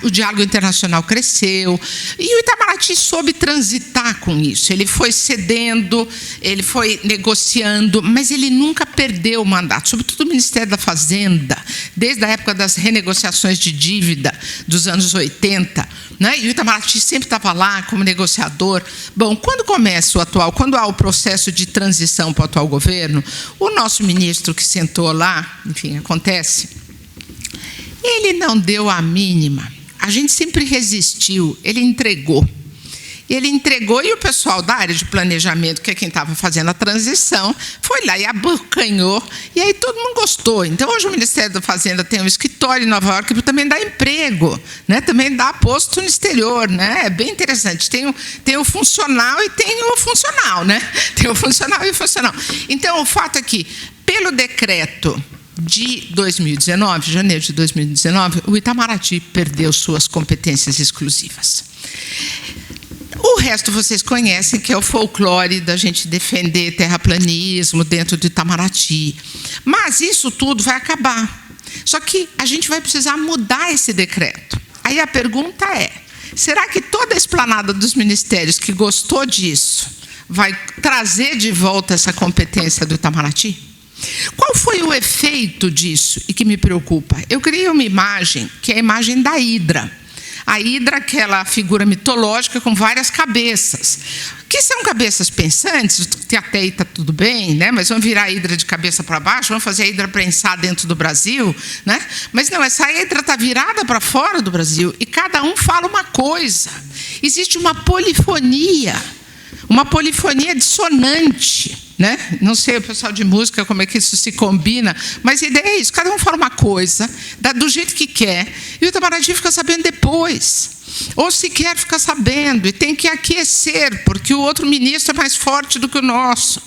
o diálogo internacional cresceu e o Itamaraty soube transitar com isso. Ele foi cedendo, ele foi negociando, mas ele nunca perdeu o mandato, sobretudo o Ministério da Fazenda, desde a época das renegociações de dívida dos anos 80, né? E o Itamaraty sempre estava lá como negociador. Bom, quando há o processo de transição para o atual governo, o nosso ministro que sentou lá, enfim, acontece, ele não deu a mínima. A gente sempre resistiu, ele entregou. Ele entregou e o pessoal da área de planejamento, que é quem estava fazendo a transição, foi lá e abocanhou, e aí todo mundo gostou. Então, hoje o Ministério da Fazenda tem um escritório em Nova York que também dá emprego, né? Também dá posto no exterior, né? É bem interessante. Tem o funcional e tem o funcional, né? Tem o funcional e o funcional. Então, o fato é que, pelo decreto de 2019, janeiro de 2019, o Itamaraty perdeu suas competências exclusivas. O resto vocês conhecem, que é o folclore da gente defender terraplanismo dentro do Itamaraty. Mas isso tudo vai acabar. Só que a gente vai precisar mudar esse decreto. Aí a pergunta é, será que toda a esplanada dos ministérios que gostou disso vai trazer de volta essa competência do Itamaraty? Qual foi o efeito disso e que me preocupa? Eu criei uma imagem, que é a imagem da Hidra. A Hidra, aquela figura mitológica com várias cabeças, que são cabeças pensantes, que até aí está tudo bem, né? Mas vamos virar a Hidra de cabeça para baixo, vamos fazer a Hidra prensar dentro do Brasil, né? Mas não, essa Hidra está virada para fora do Brasil e cada um fala uma coisa. Existe uma polifonia dissonante, né? Não sei, o pessoal de música, como é que isso se combina, mas a ideia é isso, cada um fala uma coisa, do jeito que quer, e o Itamaraty fica sabendo depois, ou sequer fica sabendo, e tem que aquecer, porque o outro ministro é mais forte do que o nosso.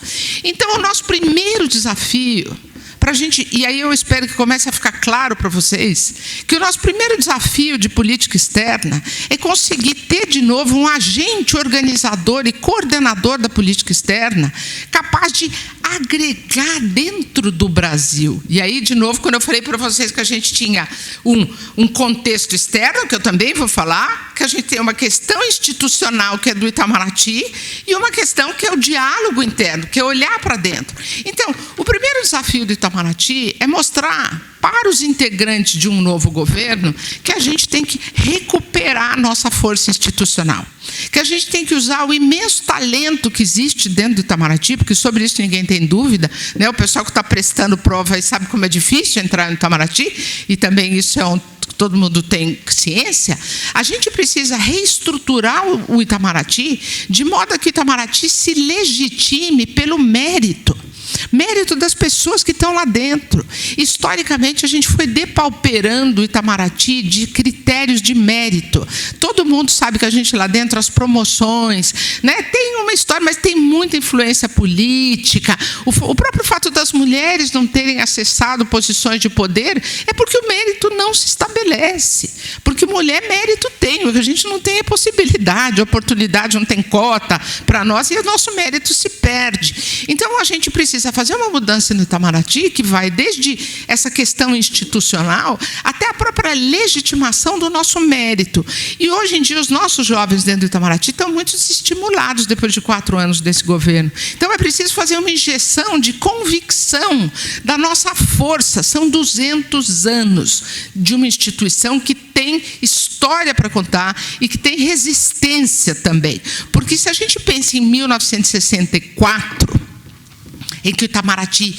Então, o nosso primeiro desafio, para a gente, e aí eu espero que comece a ficar claro para vocês, que o nosso primeiro desafio de política externa é conseguir ter de novo um agente organizador e coordenador da política externa capaz de agregar dentro do Brasil. E aí, de novo, quando eu falei para vocês que a gente tinha um contexto externo, que eu também vou falar, que a gente tem uma questão institucional, que é do Itamaraty, e uma questão que é o diálogo interno, que é olhar para dentro. Então, o primeiro desafio do Itamaraty é mostrar para os integrantes de um novo governo que a gente tem que recuperar a nossa força institucional, que a gente tem que usar o imenso talento que existe dentro do Itamaraty, porque sobre isso ninguém tem dúvida, né? O pessoal que está prestando prova aí sabe como é difícil entrar no Itamaraty, e também isso é todo mundo tem ciência. A gente precisa reestruturar o Itamaraty de modo que o Itamaraty se legitime pelo mérito das pessoas que estão lá dentro. Historicamente, a gente foi depauperando o Itamaraty de critérios de mérito. Todo mundo sabe que a gente lá dentro, as promoções, né, tem uma história, mas tem muita influência política. O próprio fato das mulheres não terem acessado posições de poder é porque o mérito não se estabelece. Porque mulher mérito tem, o que a gente não tem é possibilidade, oportunidade, não tem cota para nós, e o nosso mérito se perde. Então, a gente precisa fazer uma mudança no Itamaraty que vai desde essa questão institucional até a própria legitimação do nosso mérito. E hoje em dia os nossos jovens dentro do Itamaraty estão muito estimulados depois de 4 anos desse governo. Então é preciso fazer uma injeção de convicção da nossa força. São 200 anos de uma instituição que tem história para contar e que tem resistência também. Porque se a gente pensa em 1964, em que o Itamaraty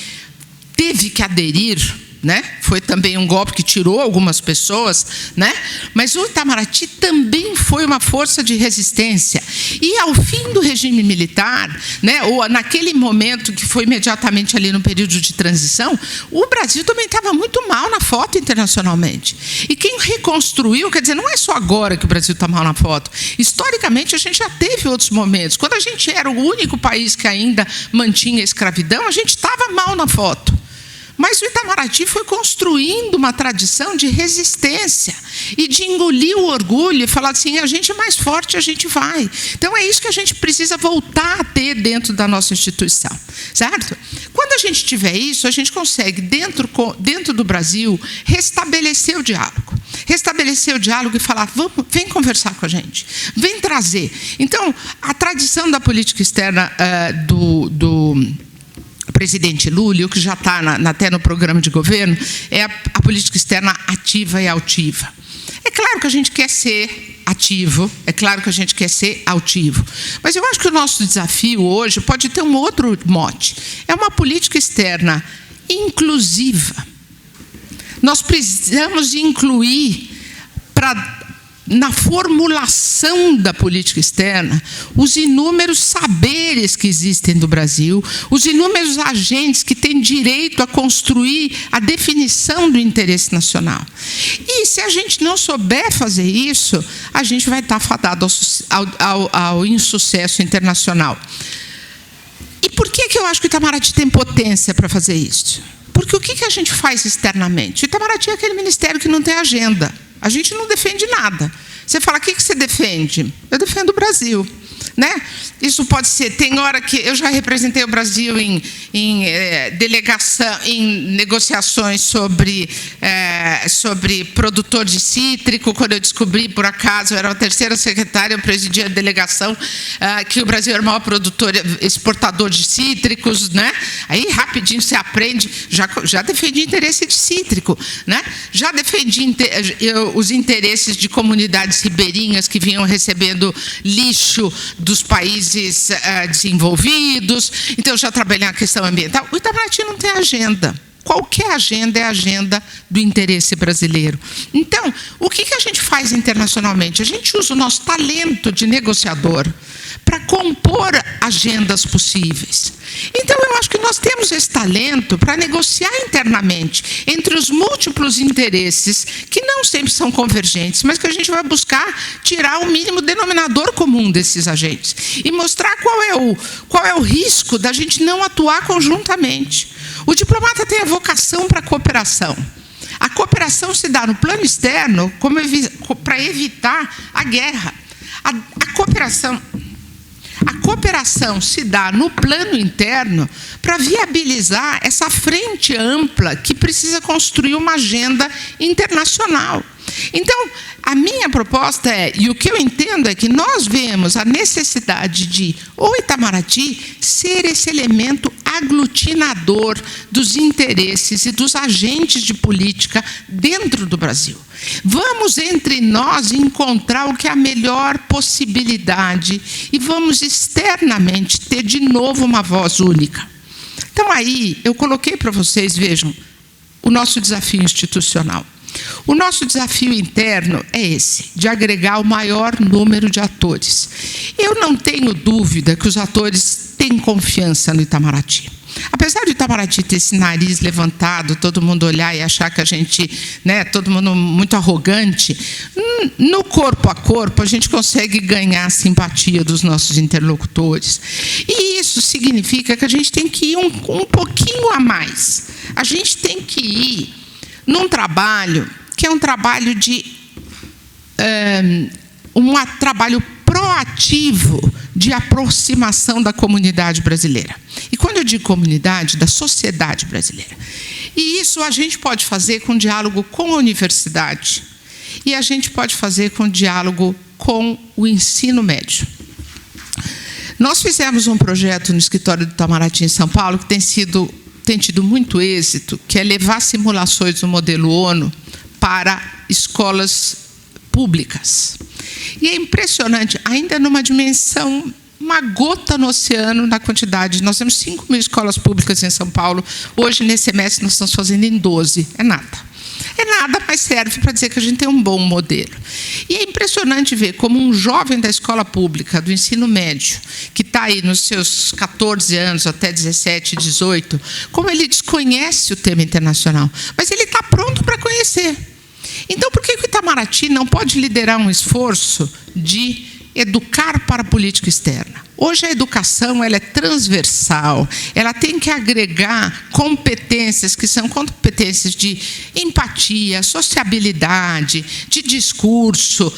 teve que aderir, né? Foi também um golpe que tirou algumas pessoas, né? Mas o Itamaraty também foi uma força de resistência. E ao fim do regime militar, né, ou naquele momento que foi imediatamente ali no período de transição, o Brasil também estava muito mal na foto internacionalmente. E quem reconstruiu, quer dizer, não é só agora que o Brasil está mal na foto. Historicamente, a gente já teve outros momentos. Quando a gente era o único país que ainda mantinha a escravidão, a gente estava mal na foto. Mas o Itamaraty foi construindo uma tradição de resistência e de engolir o orgulho e falar assim, a gente é mais forte, a gente vai. Então, é isso que a gente precisa voltar a ter dentro da nossa instituição, certo? Quando a gente tiver isso, a gente consegue, dentro do Brasil, restabelecer o diálogo. Restabelecer o diálogo e falar, vem conversar com a gente, vem trazer. Então, a tradição da política externa do presidente Lula, o que já está até no programa de governo, é a política externa ativa e altiva. É claro que a gente quer ser ativo, é claro que a gente quer ser altivo, mas eu acho que o nosso desafio hoje pode ter um outro mote. É uma política externa inclusiva. Nós precisamos de incluir na formulação da política externa, os inúmeros saberes que existem no Brasil, os inúmeros agentes que têm direito a construir a definição do interesse nacional. E se a gente não souber fazer isso, a gente vai estar fadado ao insucesso internacional. E por que eu acho que o Itamaraty tem potência para fazer isso? Porque o que a gente faz externamente? O Itamaraty é aquele ministério que não tem agenda. A gente não defende nada. Você fala, o que você defende? Eu defendo o Brasil. Né? Isso pode ser, tem hora que eu já representei o Brasil em delegação, em negociações sobre produtor de cítrico. Quando eu descobri, por acaso, eu era a terceira secretária, eu presidia a delegação, que o Brasil era o maior produtor, exportador de cítricos, né? Aí rapidinho você aprende, já defendi interesse de cítrico, né? Já defendi os interesses de comunidades ribeirinhas que vinham recebendo lixo dos países desenvolvidos. Então, eu já trabalhei na questão ambiental. O Itamaraty não tem agenda. Qualquer agenda é a agenda do interesse brasileiro. Então, o que a gente faz internacionalmente? A gente usa o nosso talento de negociador para compor agendas possíveis. Então, eu acho que nós temos esse talento para negociar internamente entre os múltiplos interesses, que não sempre são convergentes, mas que a gente vai buscar tirar o mínimo denominador comum desses agentes e mostrar qual é o risco da gente não atuar conjuntamente. O diplomata tem a vocação para a cooperação. A cooperação se dá no plano externo para evitar a guerra. A cooperação se dá no plano interno para viabilizar essa frente ampla que precisa construir uma agenda internacional. Então, a minha proposta e o que eu entendo é que nós vemos a necessidade de o Itamaraty ser esse elemento aglutinador dos interesses e dos agentes de política dentro do Brasil. Vamos, entre nós, encontrar o que é a melhor possibilidade e vamos externamente ter de novo uma voz única. Então, aí, eu coloquei para vocês, vejam, o nosso desafio institucional. O nosso desafio interno é esse, de agregar o maior número de atores. Eu não tenho dúvida que os atores têm confiança no Itamaraty. Apesar do Itamaraty ter esse nariz levantado, todo mundo olhar e achar que a gente, né, todo mundo muito arrogante, no corpo a corpo a gente consegue ganhar a simpatia dos nossos interlocutores. E isso significa que a gente tem que ir um pouquinho a mais. A gente tem que ir num trabalho que é um trabalho trabalho proativo de aproximação da comunidade brasileira. E quando eu digo comunidade, da sociedade brasileira. E isso a gente pode fazer com diálogo com a universidade. E a gente pode fazer com diálogo com o ensino médio. Nós fizemos um projeto no escritório do Itamaraty em São Paulo que tem tido muito êxito, que é levar simulações do modelo ONU para escolas públicas. E é impressionante, ainda numa dimensão, uma gota no oceano na quantidade. Nós temos 5.000 escolas públicas em São Paulo. Hoje, nesse semestre, nós estamos fazendo em 12. É nada. É nada, mas serve para dizer que a gente tem um bom modelo. E é impressionante ver como um jovem da escola pública, do ensino médio, que está aí nos seus 14 anos, até 17, 18, como ele desconhece o tema internacional, mas ele está pronto para conhecer. Então, por que o Itamaraty não pode liderar um esforço de educar para a política externa? Hoje a educação ela é transversal, ela tem que agregar competências que são competências de empatia, sociabilidade, de discurso.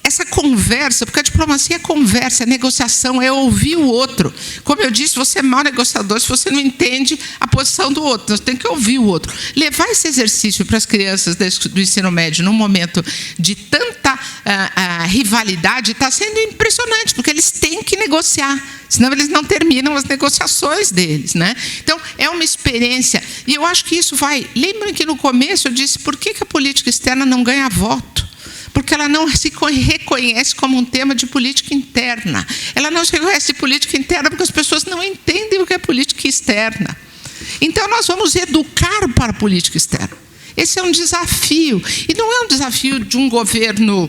Essa conversa, porque a diplomacia é conversa, é negociação, é ouvir o outro. Como eu disse, você é mau negociador se você não entende a posição do outro. Você tem que ouvir o outro. Levar esse exercício para as crianças do ensino médio num momento de tanta rivalidade está sendo impressionante, porque eles têm que negociar, senão eles não terminam as negociações deles, né? Então, é uma experiência. E eu acho que isso vai... Lembrem que no começo eu disse, por que a política externa não ganha voto? Porque ela não se reconhece como um tema de política interna. Ela não se reconhece de política interna porque as pessoas não entendem o que é política externa. Então, nós vamos educar para a política externa. Esse é um desafio. E não é um desafio de um governo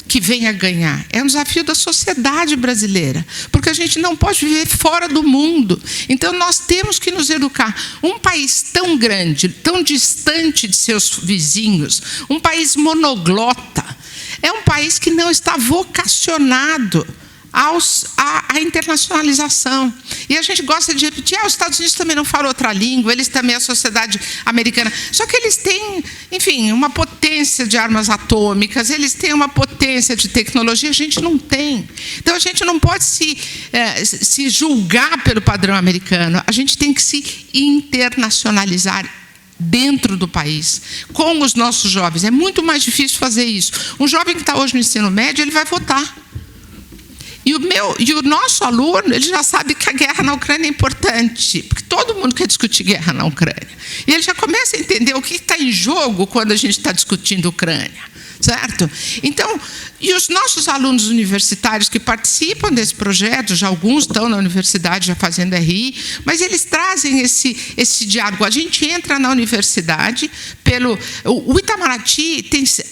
que venha ganhar. É um desafio da sociedade brasileira. Porque a gente não pode viver fora do mundo. Então, nós temos que nos educar. Um país tão grande, tão distante de seus vizinhos, um país monoglota, é um país que não está vocacionado à internacionalização. E a gente gosta de repetir, os Estados Unidos também não falam outra língua, eles também, a sociedade americana. Só que eles têm, enfim, uma potência de armas atômicas, eles têm uma potência de tecnologia, a gente não tem. Então, a gente não pode se julgar pelo padrão americano, a gente tem que se internacionalizar dentro do país, com os nossos jovens. É muito mais difícil fazer isso. Um jovem que está hoje no ensino médio, ele vai votar. E o nosso aluno, ele já sabe que a guerra na Ucrânia é importante, porque todo mundo quer discutir guerra na Ucrânia. E ele já começa a entender o que está em jogo quando a gente está discutindo Ucrânia, certo? Então, e os nossos alunos universitários que participam desse projeto, já alguns estão na universidade já fazendo RI, mas eles trazem esse diálogo. A gente entra na universidade o Itamaraty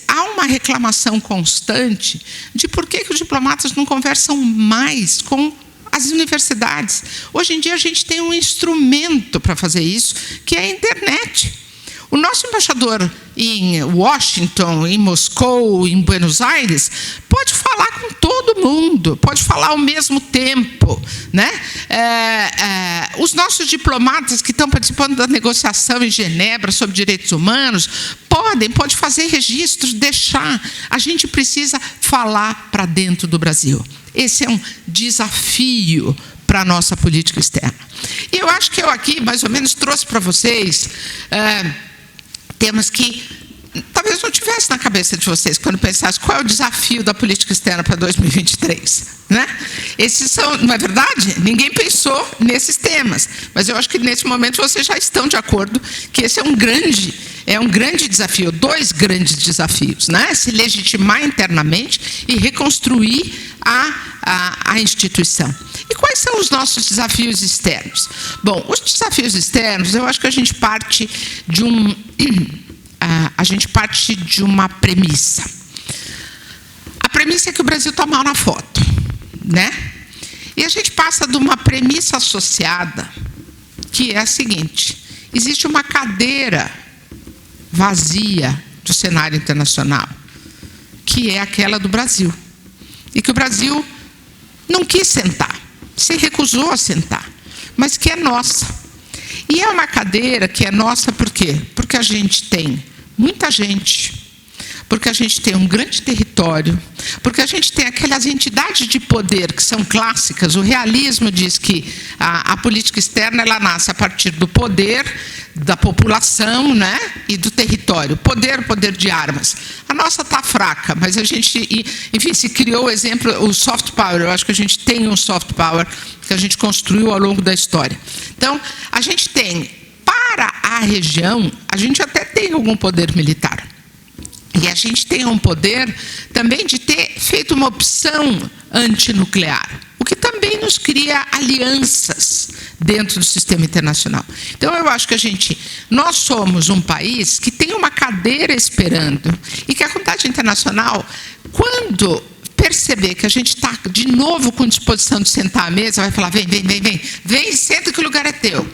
há uma reclamação constante de por que os diplomatas não conversam mais com as universidades. Hoje em dia a gente tem um instrumento para fazer isso, que é a internet. O nosso embaixador em Washington, em Moscou, em Buenos Aires, pode falar com todo mundo, pode falar ao mesmo tempo, né? Os nossos diplomatas que estão participando da negociação em Genebra sobre direitos humanos pode fazer registros, deixar. A gente precisa falar para dentro do Brasil. Esse é um desafio para a nossa política externa. E eu acho que eu aqui, mais ou menos, trouxe para vocês temas que talvez não tivesse na cabeça de vocês quando pensassem qual é o desafio da política externa para 2023, né? Esses são, não é verdade? Ninguém pensou nesses temas, mas eu acho que nesse momento vocês já estão de acordo que esse é um grande desafio, dois grandes desafios, né? Se legitimar internamente e reconstruir a instituição. E quais são os nossos desafios externos? Bom, os desafios externos, eu acho que a gente parte de uma premissa. A premissa é que o Brasil está mal na foto, né? E a gente passa de uma premissa associada, que é a seguinte: existe uma cadeira vazia do cenário internacional, que é aquela do Brasil. E que o Brasil não quis sentar, se recusou a sentar, mas que é nossa. E é uma cadeira que é nossa por quê? Porque a gente tem muita gente, porque a gente tem um grande território, porque a gente tem aquelas entidades de poder que são clássicas. O realismo diz que a política externa ela nasce a partir do poder da população, né, e do território. Poder de armas. A nossa está fraca, mas a gente, enfim, se criou o exemplo, o soft power. Eu acho que a gente tem um soft power que a gente construiu ao longo da história. Então, a gente tem, para a região, a gente até tem algum poder militar. E a gente tem um poder também de ter feito uma opção antinuclear, o que também nos cria alianças dentro do sistema internacional. Então, eu acho que nós somos um país que tem uma cadeira esperando e que a comunidade internacional, quando perceber que a gente está de novo com disposição de sentar à mesa, vai falar: vem, senta que o lugar é teu.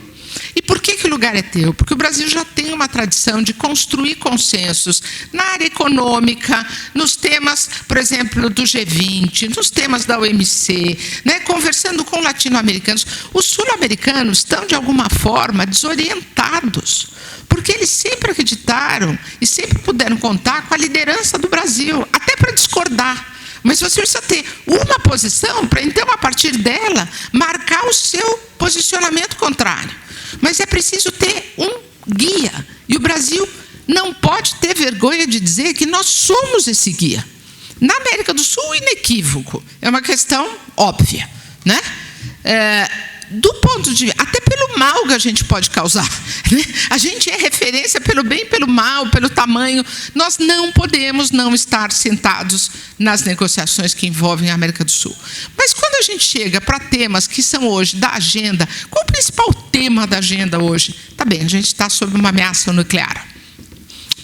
E por que o lugar é teu? Porque o Brasil já tem uma tradição de construir consensos na área econômica, nos temas, por exemplo, do G20, nos temas da OMC, né, conversando com latino-americanos. Os sul-americanos estão, de alguma forma, desorientados, porque eles sempre acreditaram e sempre puderam contar com a liderança do Brasil, até para discordar. Mas você precisa ter uma posição para, então, a partir dela, marcar o seu posicionamento contrário. Mas é preciso ter um guia. E o Brasil não pode ter vergonha de dizer que nós somos esse guia. Na América do Sul, inequívoco. É uma questão óbvia, né? Do ponto de vista, até pelo mal que a gente pode causar, né? A gente é referência pelo bem e pelo mal, pelo tamanho. Nós não podemos não estar sentados nas negociações que envolvem a América do Sul. Mas quando a gente chega para temas que são hoje da agenda, qual o principal tema da agenda hoje? Tá bem, a gente está sob uma ameaça nuclear.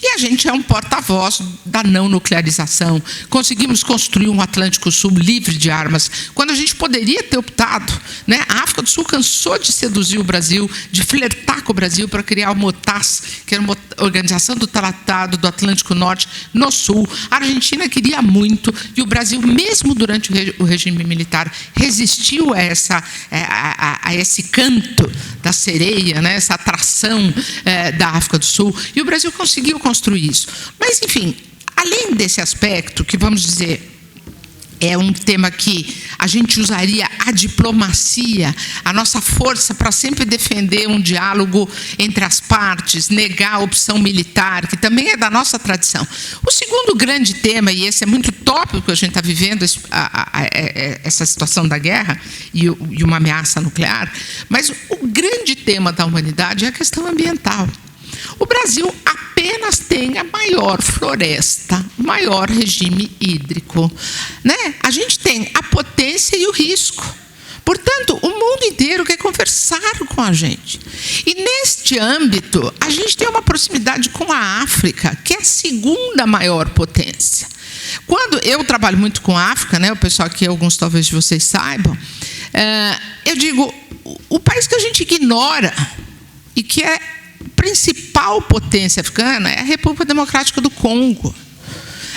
E a gente é um porta-voz da não nuclearização, conseguimos construir um Atlântico Sul livre de armas, quando a gente poderia ter optado, né? A África do Sul cansou de seduzir o Brasil, de flertar com o Brasil para criar o OTAS, que era uma organização do Tratado do Atlântico Norte no Sul. A Argentina queria muito, e o Brasil, mesmo durante o regime militar, resistiu a esse canto da sereia, né? Essa atração da África do Sul, e o Brasil conseguiu construir isso. Mas, enfim, além desse aspecto, que vamos dizer, é um tema que a gente usaria a diplomacia, a nossa força para sempre defender um diálogo entre as partes, negar a opção militar, que também é da nossa tradição. O segundo grande tema, e esse é muito tópico que a gente está vivendo, essa situação da guerra e uma ameaça nuclear, mas o grande tema da humanidade é a questão ambiental. O Brasil apenas tem a maior floresta, o maior regime hídrico, né? A gente tem a potência e o risco. Portanto, o mundo inteiro quer conversar com a gente. E, neste âmbito, a gente tem uma proximidade com a África, que é a segunda maior potência. Quando eu trabalho muito com a África, né, o pessoal aqui, alguns talvez de vocês saibam, eu digo, o país que a gente ignora e que é principal potência africana é a República Democrática do Congo.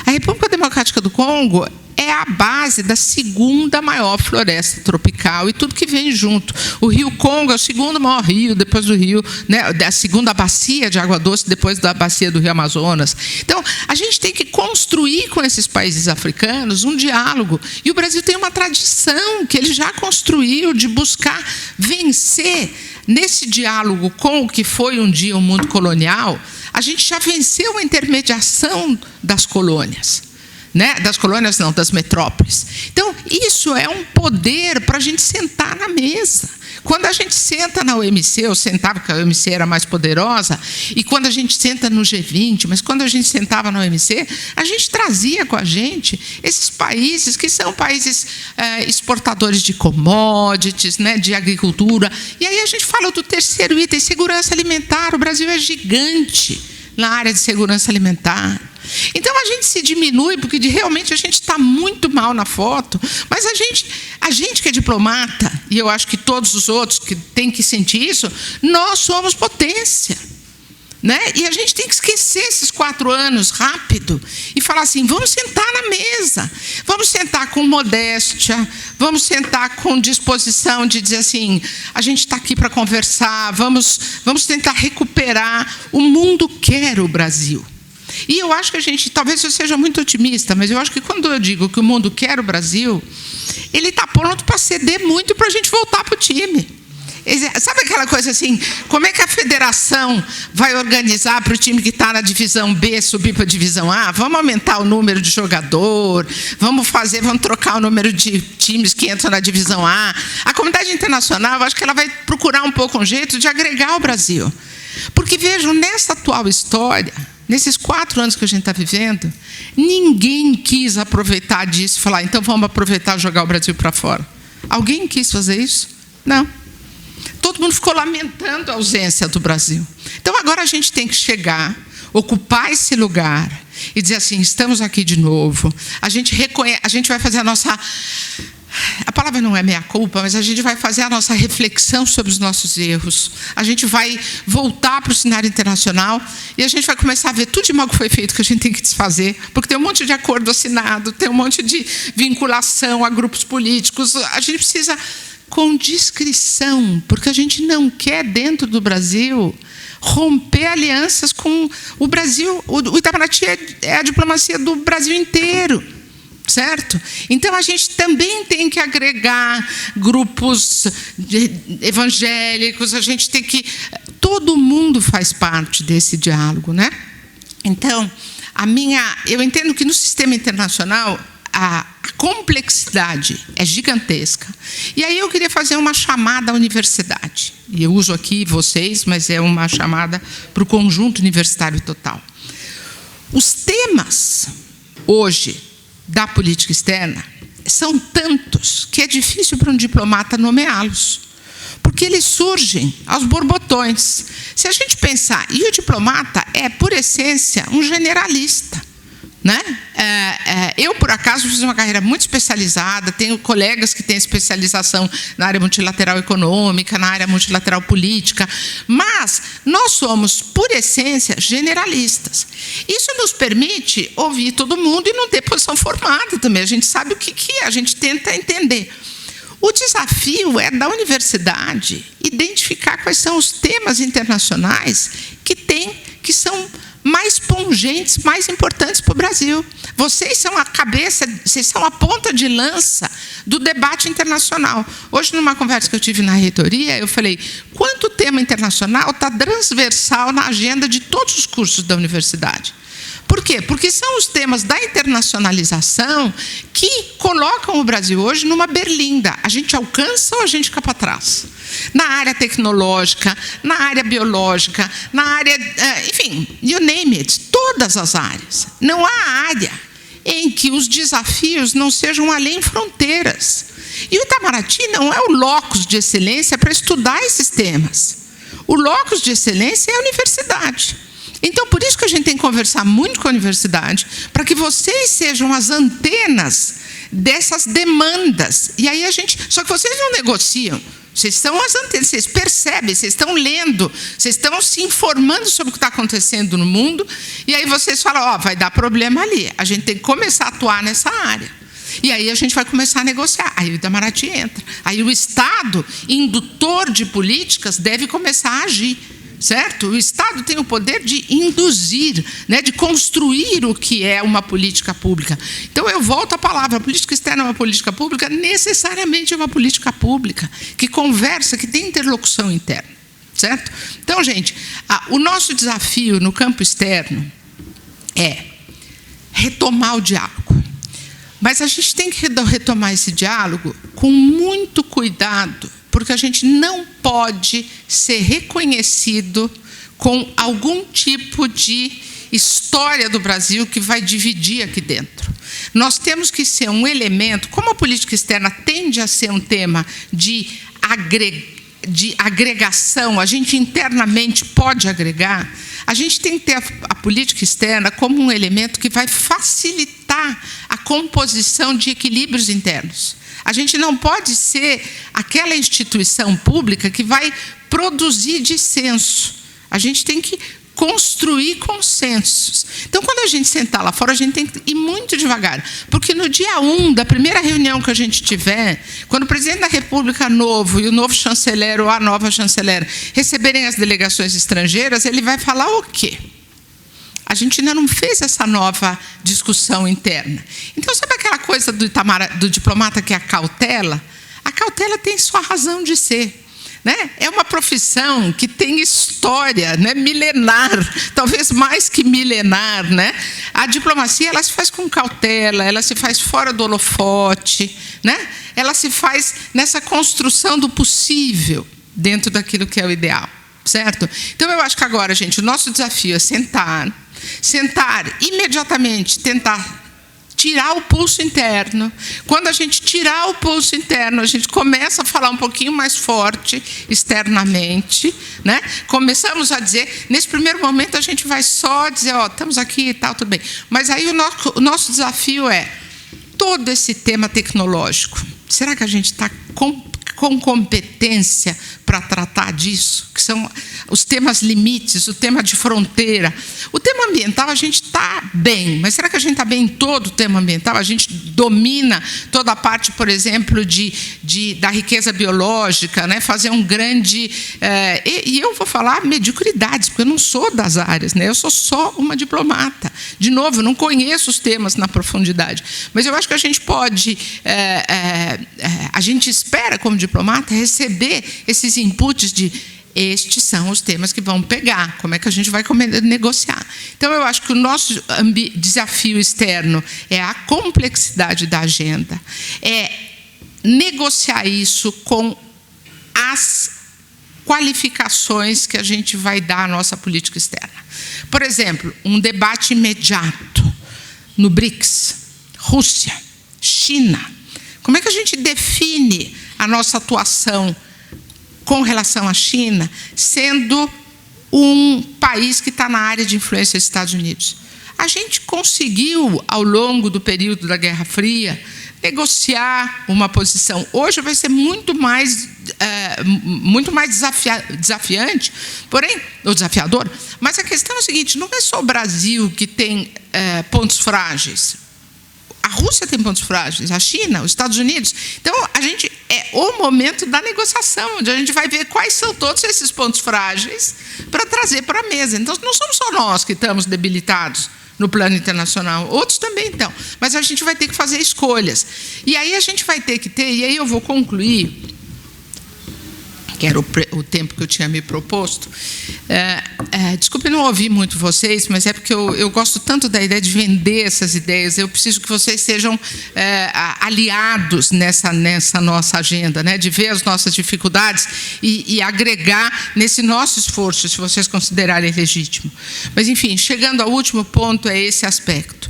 A República Democrática do Congo é a base da segunda maior floresta tropical e tudo que vem junto. O Rio Congo é o segundo maior rio, depois do rio, né, da segunda bacia de água doce, depois da bacia do Rio Amazonas. Então, a gente tem que construir com esses países africanos um diálogo. E o Brasil tem uma tradição que ele já construiu de buscar vencer nesse diálogo com o que foi um dia o mundo colonial. A gente já venceu a intermediação das colônias. Né? Das colônias não, das metrópoles. Então, isso é um poder para a gente sentar na mesa. Quando a gente senta na OMC, eu sentava, porque a OMC era mais poderosa, e quando a gente senta no G20, mas quando a gente sentava na OMC, a gente trazia com a gente esses países que são países exportadores de commodities, né, de agricultura. E aí a gente fala do terceiro item, segurança alimentar. O Brasil é gigante na área de segurança alimentar. Então, a gente se diminui, porque realmente a gente está muito mal na foto, mas a gente que é diplomata, e eu acho que todos os outros que têm que sentir isso, nós somos potência. Né? E a gente tem que esquecer esses 4 anos rápido e falar assim, vamos sentar na mesa, vamos sentar com modéstia, vamos sentar com disposição de dizer assim, a gente está aqui para conversar, vamos tentar recuperar. O mundo quer o Brasil. E eu acho que a gente, talvez eu seja muito otimista, mas eu acho que quando eu digo que o mundo quer o Brasil, ele está pronto para ceder muito para a gente voltar para o time. Sabe aquela coisa assim, como é que a federação vai organizar para o time que está na divisão B subir para a divisão A? Vamos aumentar o número de jogador, vamos trocar o número de times que entram na divisão A. A comunidade internacional, eu acho que ela vai procurar um pouco um jeito de agregar o Brasil. Porque, vejam, nessa atual história, nesses 4 anos que a gente está vivendo, ninguém quis aproveitar disso e falar, então vamos aproveitar e jogar o Brasil para fora. Alguém quis fazer isso? Não. Todo mundo ficou lamentando a ausência do Brasil. Então, agora a gente tem que chegar, ocupar esse lugar e dizer assim, estamos aqui de novo. A gente vai fazer a nossa... A palavra não é meia-culpa, mas a gente vai fazer a nossa reflexão sobre os nossos erros. A gente vai voltar para o cenário internacional e a gente vai começar a ver tudo de mal que foi feito que a gente tem que desfazer, porque tem um monte de acordo assinado, tem um monte de vinculação a grupos políticos. A gente precisa, com discrição, porque a gente não quer, dentro do Brasil, romper alianças com o Brasil. O Itamaraty é a diplomacia do Brasil inteiro. Certo? Então, a gente também tem que agregar grupos evangélicos, a gente tem que... Todo mundo faz parte desse diálogo, né? Então, eu entendo que no sistema internacional a complexidade é gigantesca. E aí eu queria fazer uma chamada à universidade. E eu uso aqui vocês, mas é uma chamada para o conjunto universitário total. Os temas, hoje, da política externa são tantos que é difícil para um diplomata nomeá-los, porque eles surgem aos borbotões. Se a gente pensar, e o diplomata é, por essência, um generalista. né? Eu, por acaso, fiz uma carreira muito especializada, tenho colegas que têm especialização na área multilateral econômica, na área multilateral política, mas nós somos, por essência, generalistas. Isso nos permite ouvir todo mundo e não ter posição formada também. A gente sabe o que é, a gente tenta entender. O desafio é da universidade identificar quais são os temas internacionais que são mais pungentes, mais importantes para o Brasil. Vocês são a cabeça, vocês são a ponta de lança do debate internacional. Hoje, numa conversa que eu tive na reitoria, eu falei, quanto tema internacional está transversal na agenda de todos os cursos da universidade? Por quê? Porque são os temas da internacionalização que colocam o Brasil hoje numa berlinda. A gente alcança ou a gente fica para trás? Na área tecnológica, na área biológica, na área... enfim, you name it, todas as áreas. Não há área em que os desafios não sejam além fronteiras. E o Itamaraty não é o locus de excelência para estudar esses temas. O locus de excelência é a universidade. Então, por isso que a gente tem que conversar muito com a universidade, para que vocês sejam as antenas dessas demandas. E aí só que vocês não negociam, vocês são as antenas, vocês percebem, vocês estão lendo, vocês estão se informando sobre o que está acontecendo no mundo, e aí vocês falam, vai dar problema ali, a gente tem que começar a atuar nessa área. E aí a gente vai começar a negociar. Aí o Itamaraty entra. Aí o Estado, indutor de políticas, deve começar a agir. Certo? O Estado tem o poder de induzir, né, de construir o que é uma política pública. Então, eu volto à palavra, a política externa é uma política pública, necessariamente é uma política pública, que conversa, que tem interlocução interna. Certo? Então, gente, o nosso desafio no campo externo é retomar o diálogo. Mas a gente tem que retomar esse diálogo com muito cuidado, porque a gente não pode ser reconhecido com algum tipo de história do Brasil que vai dividir aqui dentro. Nós temos que ser um elemento, como a política externa tende a ser um tema de agregação, a gente internamente pode agregar, a gente tem que ter a política externa como um elemento que vai facilitar a composição de equilíbrios internos. A gente não pode ser aquela instituição pública que vai produzir dissenso. A gente tem que construir consensos. Então, quando a gente sentar lá fora, a gente tem que ir muito devagar. Porque no dia 1 da primeira reunião que a gente tiver, quando o presidente da República novo e o novo chanceler ou a nova chanceler receberem as delegações estrangeiras, ele vai falar o quê? A gente ainda não fez essa nova discussão interna. Então, sabe aquela coisa do diplomata que é a cautela? A cautela tem sua razão de ser. Né? É uma profissão que tem história, né? Milenar, talvez mais que milenar. Né? A diplomacia ela se faz com cautela, ela se faz fora do holofote, né? Ela se faz nessa construção do possível dentro daquilo que é o ideal. Certo? Então, eu acho que agora, gente, o nosso desafio é sentar imediatamente, tentar tirar o pulso interno. Quando a gente tirar o pulso interno, a gente começa a falar um pouquinho mais forte externamente, né? Começamos a dizer, nesse primeiro momento a gente vai só dizer, estamos aqui e tal, tudo bem. Mas aí o nosso desafio é todo esse tema tecnológico. Será que a gente está com competência para tratar disso? Que são os temas limites, o tema de fronteira. O tema ambiental a gente está bem, mas será que a gente está bem em todo o tema ambiental? A gente domina toda a parte, por exemplo, da riqueza biológica, né? Fazer um grande... e eu vou falar mediocridades, porque eu não sou das áreas, né? Eu sou só uma diplomata. De novo, eu não conheço os temas na profundidade, mas eu acho que a gente pode... a gente espera, como diplomata, receber esses inputs de estes são os temas que vão pegar, como é que a gente vai negociar. Então, eu acho que o nosso desafio externo é a complexidade da agenda, é negociar isso com as qualificações que a gente vai dar à nossa política externa. Por exemplo, um debate imediato no BRICS, Rússia, China. Como é que a gente define a nossa atuação com relação à China, sendo um país que está na área de influência dos Estados Unidos? a gente conseguiu, ao longo do período da Guerra Fria, negociar uma posição. Hoje vai ser muito mais desafiante, porém, ou desafiador, mas a questão é a seguinte, não é só o Brasil que tem pontos frágeis. A Rússia tem pontos frágeis, a China, os Estados Unidos. Então, é o momento da negociação, onde a gente vai ver quais são todos esses pontos frágeis para trazer para a mesa. Então, não somos só nós que estamos debilitados no plano internacional, outros também estão. Mas a gente vai ter que fazer escolhas. E aí a gente vai ter que ter, e aí eu vou concluir, que era o tempo que eu tinha me proposto. Desculpe, não ouvi muito vocês, mas é porque eu gosto tanto da ideia de vender essas ideias. Eu preciso que vocês sejam aliados nessa nossa agenda, né? De ver as nossas dificuldades e agregar nesse nosso esforço, se vocês considerarem legítimo. Mas, enfim, chegando ao último ponto, é esse aspecto.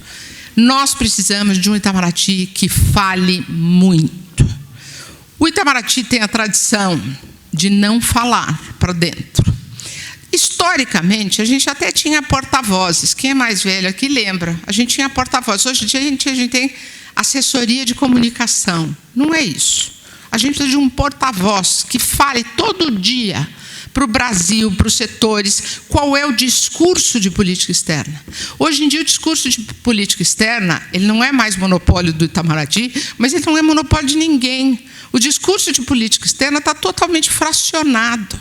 Nós precisamos de um Itamaraty que fale muito. O Itamaraty tem a tradição de não falar para dentro. Historicamente, a gente até tinha porta-vozes. Quem é mais velho aqui lembra. A gente tinha porta-vozes. Hoje em dia, a gente tem assessoria de comunicação. Não é isso. A gente precisa de um porta-voz que fale todo dia para o Brasil, para os setores, qual é o discurso de política externa. Hoje em dia, o discurso de política externa, ele não é mais monopólio do Itamaraty, mas ele não é monopólio de ninguém. O discurso de política externa está totalmente fracionado.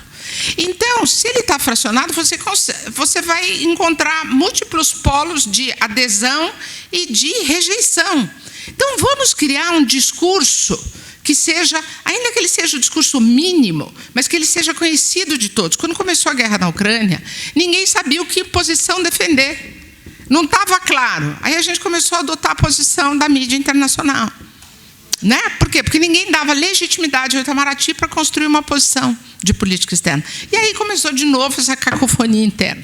Então, se ele está fracionado, você vai encontrar múltiplos polos de adesão e de rejeição. Então, vamos criar um discurso que seja, ainda que ele seja o discurso mínimo, mas que ele seja conhecido de todos. Quando começou a guerra na Ucrânia, ninguém sabia o que posição defender. Não estava claro. Aí a gente começou a adotar a posição da mídia internacional. Né? Por quê? Porque ninguém dava legitimidade ao Itamaraty para construir uma posição de política externa. E aí começou de novo essa cacofonia interna.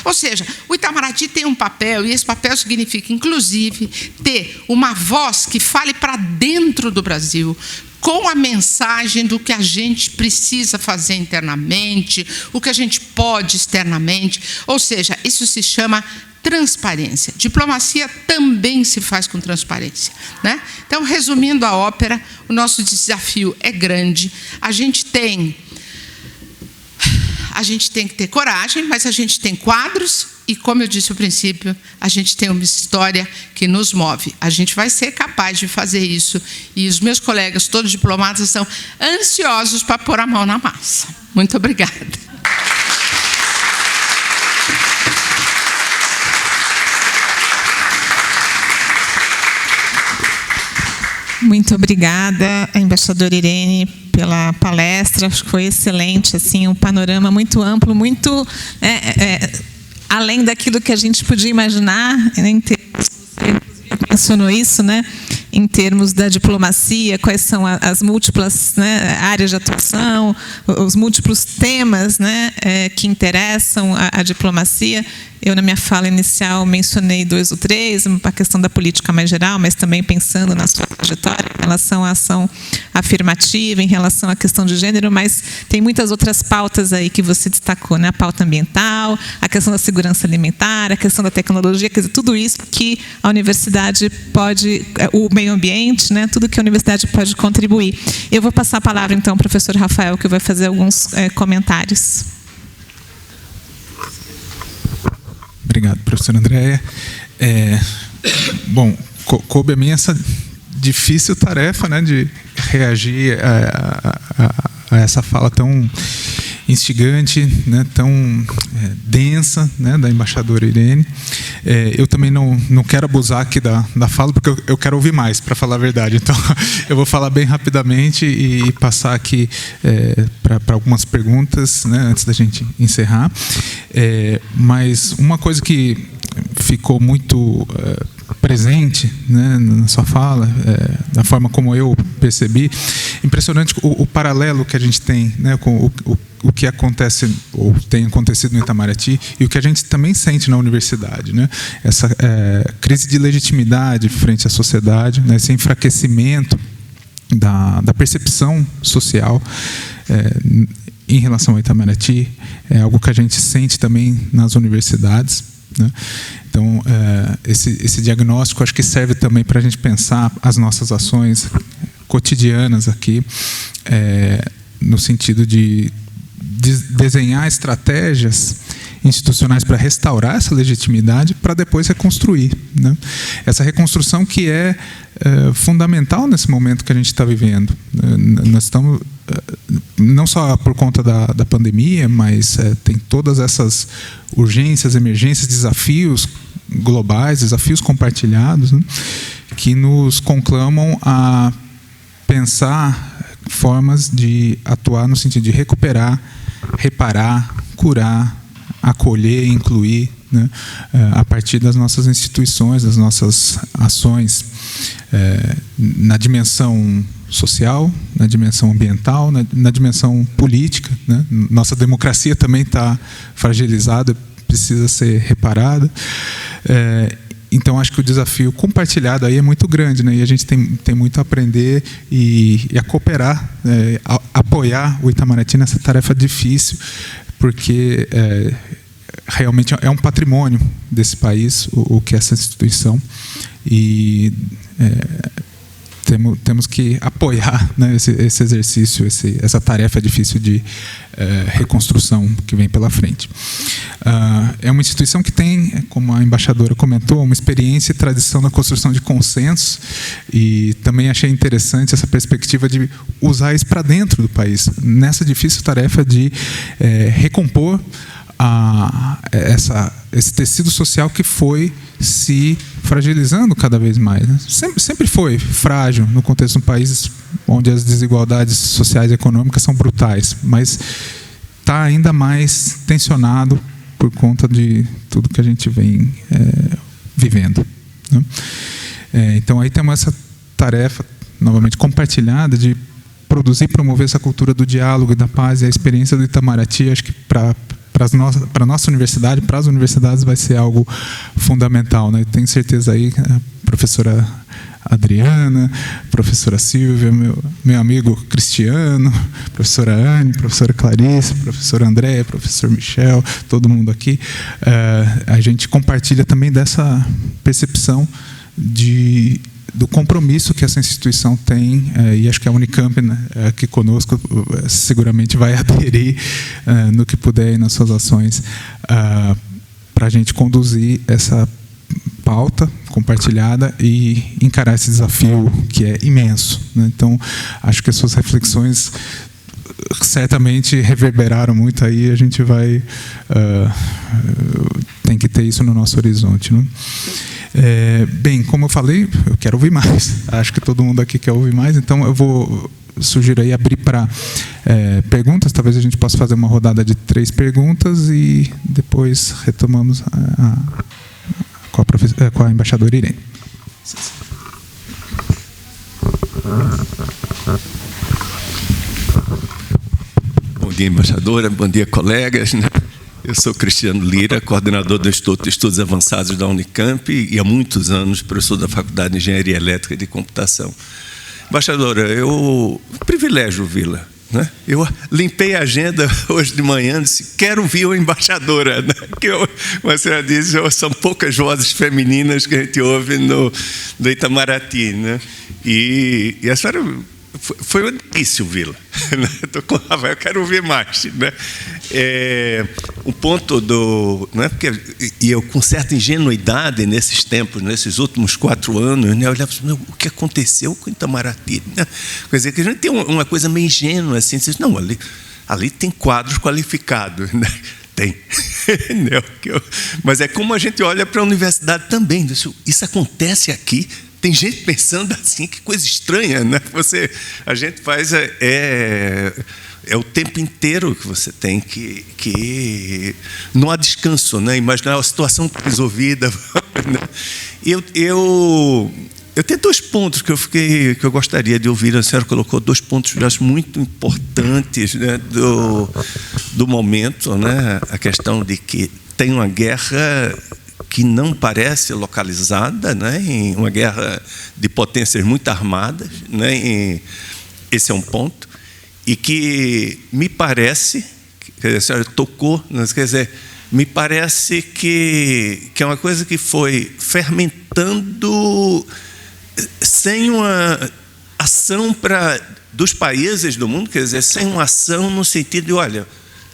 Ou seja, o Itamaraty tem um papel, e esse papel significa, inclusive, ter uma voz que fale para dentro do Brasil, com a mensagem do que a gente precisa fazer internamente, o que a gente pode externamente. Ou seja, isso se chama transparência. Diplomacia também se faz com transparência, né? Então, resumindo a ópera, o nosso desafio é grande. A gente tem que ter coragem, mas a gente tem quadros e, como eu disse no princípio, a gente tem uma história que nos move. A gente vai ser capaz de fazer isso e os meus colegas, todos diplomatas, estão ansiosos para pôr a mão na massa. Muito obrigada. Muito obrigada, embaixadora Irene, pela palestra. Acho que foi excelente, assim, um panorama muito amplo, muito além daquilo que a gente podia imaginar, em termos, você mencionou isso, né? Em termos da diplomacia, quais são as múltiplas, né, áreas de atuação, os múltiplos temas, né, que interessam a diplomacia. Eu, na minha fala inicial, mencionei 2 ou 3, a questão da política mais geral, mas também pensando na sua trajetória em relação à ação afirmativa, em relação à questão de gênero, mas tem muitas outras pautas aí que você destacou, né? A pauta ambiental, a questão da segurança alimentar, a questão da tecnologia, quer dizer, tudo isso que a universidade pode, o meio ambiente, né? Tudo que a universidade pode contribuir. Eu vou passar a palavra, então, ao professor Rafael, que vai fazer alguns comentários. Obrigado, professora Andréia. Bom, coube a mim essa difícil tarefa, né, de reagir a essa fala tão instigante, né, tão densa, né, da embaixadora Irene. Eu também não quero abusar aqui da fala, porque eu quero ouvir mais, para falar a verdade. Então, eu vou falar bem rapidamente e passar aqui para algumas perguntas, né, antes da gente encerrar. Mas uma coisa que ficou muito presente, né, na sua fala, da forma como eu percebi, impressionante o paralelo que a gente tem, né, com o que acontece ou tem acontecido no Itamaraty e o que a gente também sente na universidade, né? Essa crise de legitimidade frente à sociedade, né? Esse enfraquecimento da percepção social em relação ao Itamaraty é algo que a gente sente também nas universidades. né? Então, esse diagnóstico acho que serve também para a gente pensar as nossas ações cotidianas aqui, no sentido de desenhar estratégias institucionais para restaurar essa legitimidade, para depois reconstruir, né? Essa reconstrução que é fundamental nesse momento que a gente está vivendo. Nós estamos, não só por conta da pandemia, mas tem todas essas urgências, emergências, desafios globais, desafios compartilhados, né, que nos conclamam a pensar formas de atuar no sentido de recuperar, reparar, curar, acolher, incluir, né, a partir das nossas instituições, das nossas ações, na dimensão social, na dimensão ambiental, na dimensão política, né? Nossa democracia também está fragilizada, precisa ser reparada. Então, acho que o desafio compartilhado aí é muito grande, né? E a gente tem muito a aprender e a cooperar, apoiar o Itamaraty nessa tarefa difícil, porque realmente é um patrimônio desse país, o que é essa instituição, e temos que apoiar, né, esse exercício, essa tarefa difícil de reconstrução que vem pela frente. É uma instituição que tem, como a embaixadora comentou, uma experiência e tradição na construção de consensos, e também achei interessante essa perspectiva de usar isso para dentro do país, nessa difícil tarefa de recompor esse tecido social que foi se fragilizando cada vez mais, né? Sempre foi frágil no contexto de um país onde as desigualdades sociais e econômicas são brutais, mas está ainda mais tensionado por conta de tudo que a gente vem vivendo, né? Então aí temos essa tarefa novamente compartilhada de produzir e promover essa cultura do diálogo e da paz, e a experiência do Itamaraty, acho que para a nossa universidade, para as universidades, vai ser algo fundamental, né? Tenho certeza aí, a professora Adriana, professora Silvia, meu amigo Cristiano, professora Anne, professora Clarice, professor André, professor Michel, todo mundo aqui, a gente compartilha também dessa percepção do compromisso que essa instituição tem, e acho que a Unicamp, né, aqui conosco, seguramente vai aderir no que puder nas suas ações, para a gente conduzir essa pauta compartilhada e encarar esse desafio que é imenso, né? Então, acho que as suas reflexões certamente reverberaram muito aí, a gente vai tem que ter isso no nosso horizonte, né? Bem, como eu falei, eu quero ouvir mais. Acho que todo mundo aqui quer ouvir mais, então eu vou sugerir aí abrir para perguntas. Talvez a gente possa fazer uma rodada de 3 perguntas e depois retomamos com a embaixadora Irene. Bom dia, embaixadora. Bom dia, colegas. Eu sou Cristiano Lira, coordenador do Instituto de Estudos Avançados da Unicamp e há muitos anos professor da Faculdade de Engenharia Elétrica e de Computação. Embaixadora, privilégio ouvi-la, né? Eu limpei a agenda hoje de manhã, disse, quero ouvir a embaixadora, né? Como a senhora diz, são poucas vozes femininas que a gente ouve no Itamaraty, né? E a senhora... Foi difícil ouvi-la. Estou com Rafael, eu quero ouvir mais, né? O ponto né? Porque, e eu, com certa ingenuidade nesses tempos, nesses últimos 4 anos, né, eu olhava assim, o que aconteceu com o Itamaraty? Né? Quer dizer, que a gente tem uma coisa meio ingênua, assim, diz, não, ali tem quadros qualificados, né? Tem. Mas é como a gente olha para a universidade também, isso acontece aqui. Tem gente pensando assim, que coisa estranha, né? A gente faz o tempo inteiro que você tem que não há descanso, né? Imaginar a situação resolvida. Eu tenho 2 pontos que eu gostaria de ouvir. A senhora colocou 2 pontos que eu acho muito importantes, né, do momento, né? A questão de que tem uma guerra que não parece localizada, né, em uma guerra de potências muito armadas, né, esse é um ponto, e que me parece, que a senhora tocou, quer dizer, me parece que é uma coisa que foi fermentando sem uma ação dos países do mundo, quer dizer, sem uma ação no sentido de, olha,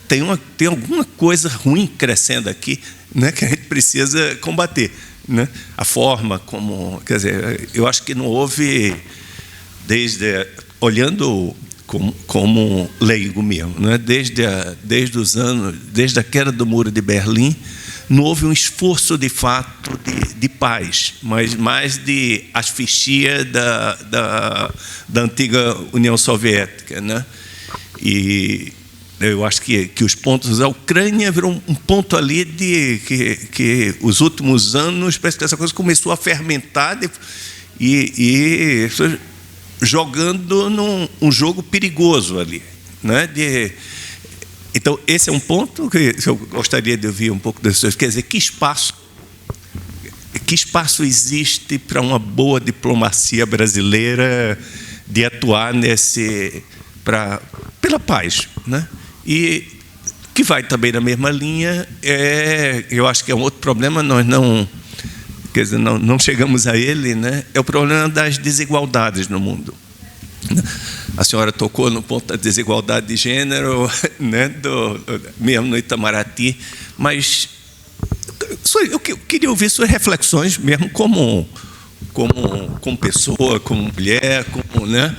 tem alguma coisa ruim crescendo aqui, né, que a gente precisa combater, né? A forma como, quer dizer, eu acho que não houve, olhando como leigo mesmo, né? Desde a queda do Muro de Berlim, não houve um esforço de fato de paz, mas mais de asfixia da antiga União Soviética, né? E eu acho que os pontos, a Ucrânia virou um ponto ali de que os últimos anos parece que essa coisa começou a fermentar e jogando num jogo perigoso ali, né? Então, esse é um ponto que eu gostaria de ouvir um pouco das pessoas. Quer dizer, que espaço existe para uma boa diplomacia brasileira de atuar pela paz, né? E que vai também na mesma linha, eu acho que é um outro problema, nós não chegamos a ele, né? É o problema das desigualdades no mundo. A senhora tocou no ponto da desigualdade de gênero, né, mesmo no Itamaraty, mas eu queria ouvir suas reflexões mesmo como pessoa, como mulher, né,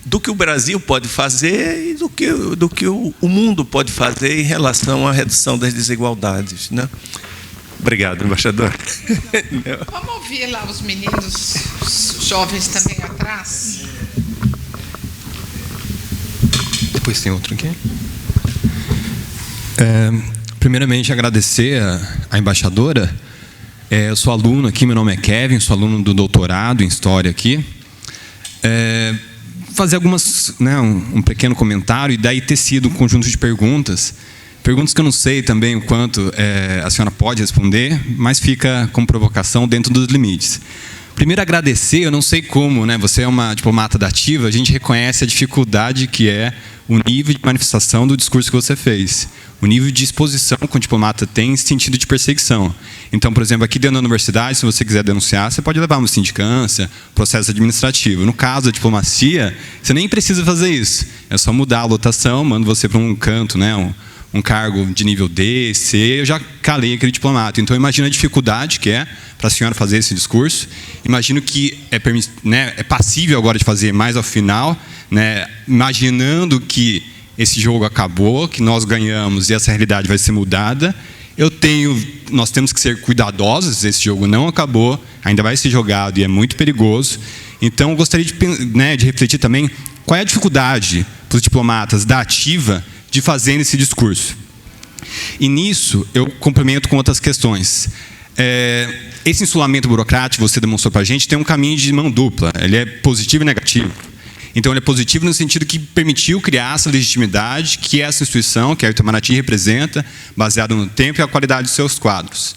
do que o Brasil pode fazer e do que o mundo pode fazer em relação à redução das desigualdades, né? Obrigado, embaixador. Vamos ouvir lá os meninos, os jovens também atrás. Depois tem outro aqui. Primeiramente, agradecer à embaixadora. Eu sou aluno aqui, meu nome é Kevin, sou aluno do doutorado em História aqui. Fazer um pequeno comentário e daí ter sido um conjunto de perguntas que eu não sei também o quanto a senhora pode responder, mas fica como provocação dentro dos limites. Primeiro, agradecer, eu não sei como, né? Você é uma diplomata da ativa, a gente reconhece a dificuldade que é o nível de manifestação do discurso que você fez, o nível de exposição que o diplomata tem em sentido de perseguição. Então, por exemplo, aqui dentro da universidade, se você quiser denunciar, você pode levar uma sindicância, processo administrativo. No caso da diplomacia, você nem precisa fazer isso. É só mudar a lotação, manda você para um canto, né? Um cargo de nível D, C, eu já calei aquele diplomata. Então, imagina a dificuldade que é para a senhora fazer esse discurso. Imagino que é passível agora de fazer mais ao final, né, imaginando que esse jogo acabou, que nós ganhamos e essa realidade vai ser mudada. Nós temos que ser cuidadosos, esse jogo não acabou, ainda vai ser jogado e é muito perigoso. Então, eu gostaria de refletir também qual é a dificuldade para os diplomatas da ativa de fazer esse discurso. E nisso, eu complemento com outras questões. Esse insulamento burocrático que você demonstrou para a gente tem um caminho de mão dupla. Ele é positivo e negativo. Então, ele é positivo no sentido que permitiu criar essa legitimidade que essa instituição, que a Itamaraty representa, baseada no tempo e a qualidade dos seus quadros.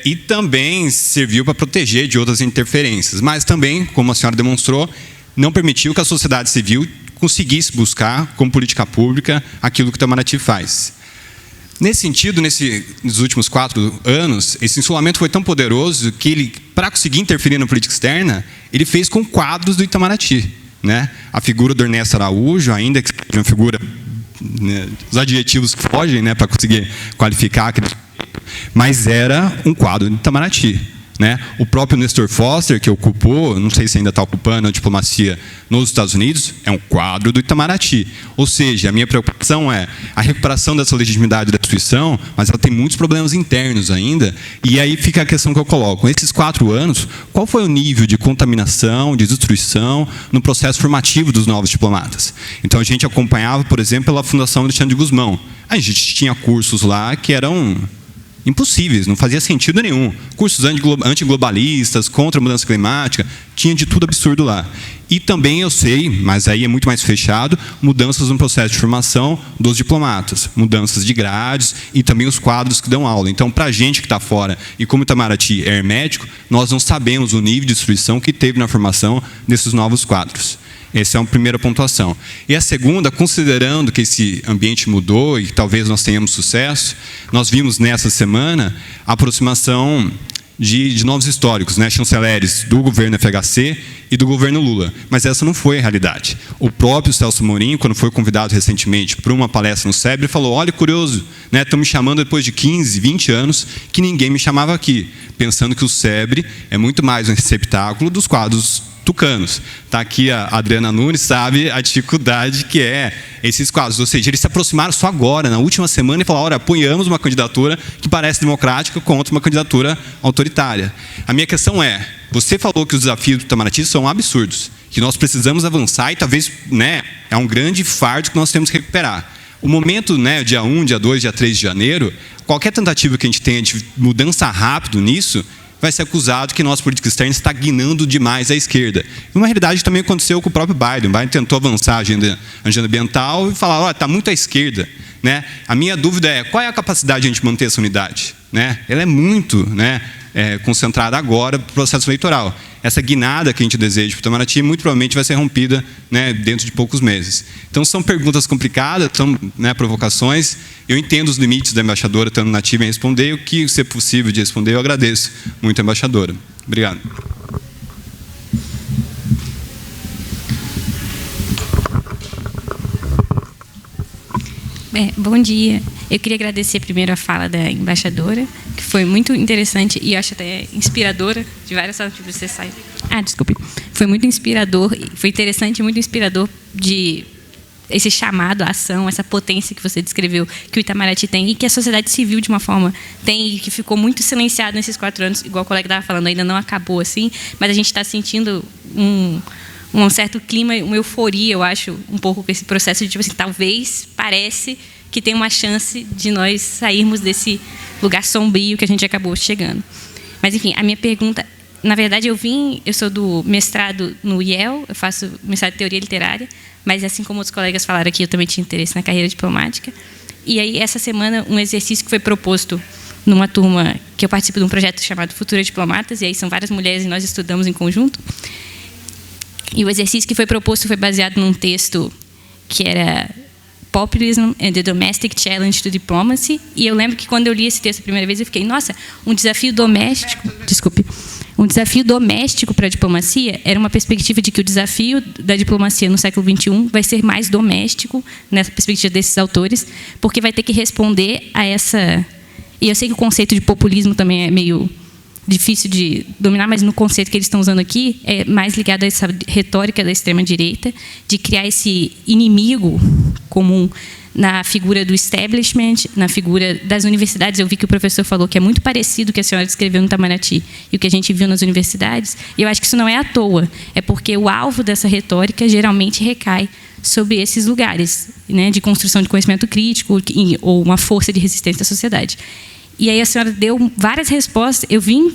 E também serviu para proteger de outras interferências. Mas também, como a senhora demonstrou, não permitiu que a sociedade civil conseguisse buscar, como política pública, aquilo que o Itamaraty faz. Nesse sentido, nos últimos 4 anos, esse insulamento foi tão poderoso que ele, para conseguir interferir na política externa, ele fez com quadros do Itamaraty, né? A figura do Ernesto Araújo, ainda que seja uma figura, né, os adjetivos que fogem, né, para conseguir qualificar aquele, mas era um quadro do Itamaraty. Né? O próprio Nestor Foster, que ocupou, não sei se ainda está ocupando a diplomacia nos Estados Unidos, é um quadro do Itamaraty. Ou seja, a minha preocupação é a recuperação dessa legitimidade da instituição, mas ela tem muitos problemas internos ainda, e aí fica a questão que eu coloco. Nesses 4 anos, qual foi o nível de contaminação, de destruição no processo formativo dos novos diplomatas? Então, a gente acompanhava, por exemplo, pela Fundação Alexandre de Gusmão. A gente tinha cursos lá que eram impossíveis, não fazia sentido nenhum. Cursos antiglobalistas, contra a mudança climática, tinha de tudo absurdo lá. E também eu sei, mas aí é muito mais fechado, mudanças no processo de formação dos diplomatas, mudanças de grades e também os quadros que dão aula. Então, para a gente que está fora, e como o Itamaraty é hermético, nós não sabemos o nível de destruição que teve na formação desses novos quadros. Essa é uma primeira pontuação. E a segunda, considerando que esse ambiente mudou e talvez nós tenhamos sucesso, nós vimos nessa semana a aproximação de novos históricos, né, chanceleres do governo FHC e do governo Lula. Mas essa não foi a realidade. O próprio Celso Amorim, quando foi convidado recentemente para uma palestra no SEBRE, falou: olha, curioso, né, estão me chamando depois de 15, 20 anos que ninguém me chamava aqui, pensando que o SEBRE é muito mais um receptáculo dos quadros tucanos. Está aqui a Adriana Nunes, sabe a dificuldade que é esses quadros. Ou seja, eles se aproximaram só agora, na última semana, e falaram: olha, apoiamos uma candidatura que parece democrática contra uma candidatura autoritária. A minha questão é, você falou que os desafios do Itamaraty são absurdos, que nós precisamos avançar e talvez, né, é um grande fardo que nós temos que recuperar. O momento, né, dia 1, dia 2, dia 3 de janeiro, qualquer tentativa que a gente tenha de mudança rápido nisso, vai ser acusado que nossa política externa está guinando demais à esquerda. Uma realidade também aconteceu com o próprio Biden. O Biden tentou avançar a agenda ambiental e falar: olha, está muito à esquerda. Né? A minha dúvida é, qual é a capacidade de a gente manter essa unidade? Né? Ela é muito, né, concentrada agora para o processo eleitoral. Essa guinada que a gente deseja para o Itamaraty muito provavelmente vai ser rompida, né, dentro de poucos meses. Então são perguntas complicadas, são, né, provocações. Eu entendo os limites da embaixadora estando nativa em responder. O que ser possível de responder, eu agradeço muito a embaixadora. Obrigado. Bom dia. Eu queria agradecer primeiro a fala da embaixadora, que foi muito interessante e acho até inspiradora, de várias formas que você sai. Desculpe. Foi muito inspirador, foi interessante e muito inspirador de esse chamado à ação, essa potência que você descreveu que o Itamaraty tem e que a sociedade civil, de uma forma, tem e que ficou muito silenciada nesses 4 anos, igual o colega estava falando, ainda não acabou assim, mas a gente está sentindo um certo clima, uma euforia, eu acho, um pouco com esse processo de, tipo assim, talvez, parece que tem uma chance de nós sairmos desse lugar sombrio que a gente acabou chegando. Mas, enfim, a minha pergunta, na verdade, eu sou do mestrado no IEL, eu faço mestrado em teoria literária, mas, assim como os colegas falaram aqui, eu também tinha interesse na carreira diplomática. E aí, essa semana, um exercício que foi proposto numa turma que eu participo de um projeto chamado Futuras Diplomatas, e aí são várias mulheres e nós estudamos em conjunto. E o exercício que foi proposto foi baseado num texto que era Populism and the Domestic Challenge to Diplomacy. E eu lembro que quando eu li esse texto a primeira vez, eu fiquei, nossa, um desafio doméstico para a diplomacia era uma perspectiva de que o desafio da diplomacia no século XXI vai ser mais doméstico, nessa perspectiva desses autores, porque vai ter que responder a essa... E eu sei que o conceito de populismo também é meio difícil de dominar, mas no conceito que eles estão usando aqui é mais ligado a essa retórica da extrema-direita, de criar esse inimigo comum na figura do establishment, na figura das universidades. Eu vi que o professor falou que é muito parecido com o que a senhora descreveu no Itamaraty e o que a gente viu nas universidades, e eu acho que isso não é à toa, é porque o alvo dessa retórica geralmente recai sobre esses lugares, né, de construção de conhecimento crítico ou uma força de resistência à sociedade. E aí a senhora deu várias respostas, eu vim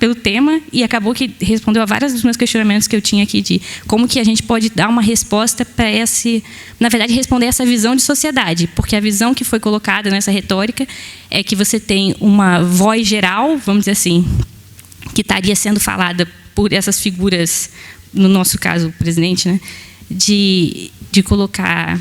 pelo tema e acabou que respondeu a vários dos meus questionamentos que eu tinha aqui de como que a gente pode dar uma resposta para na verdade, responder essa visão de sociedade, porque a visão que foi colocada nessa retórica é que você tem uma voz geral, vamos dizer assim, que estaria sendo falada por essas figuras, no nosso caso, o presidente, né, de colocar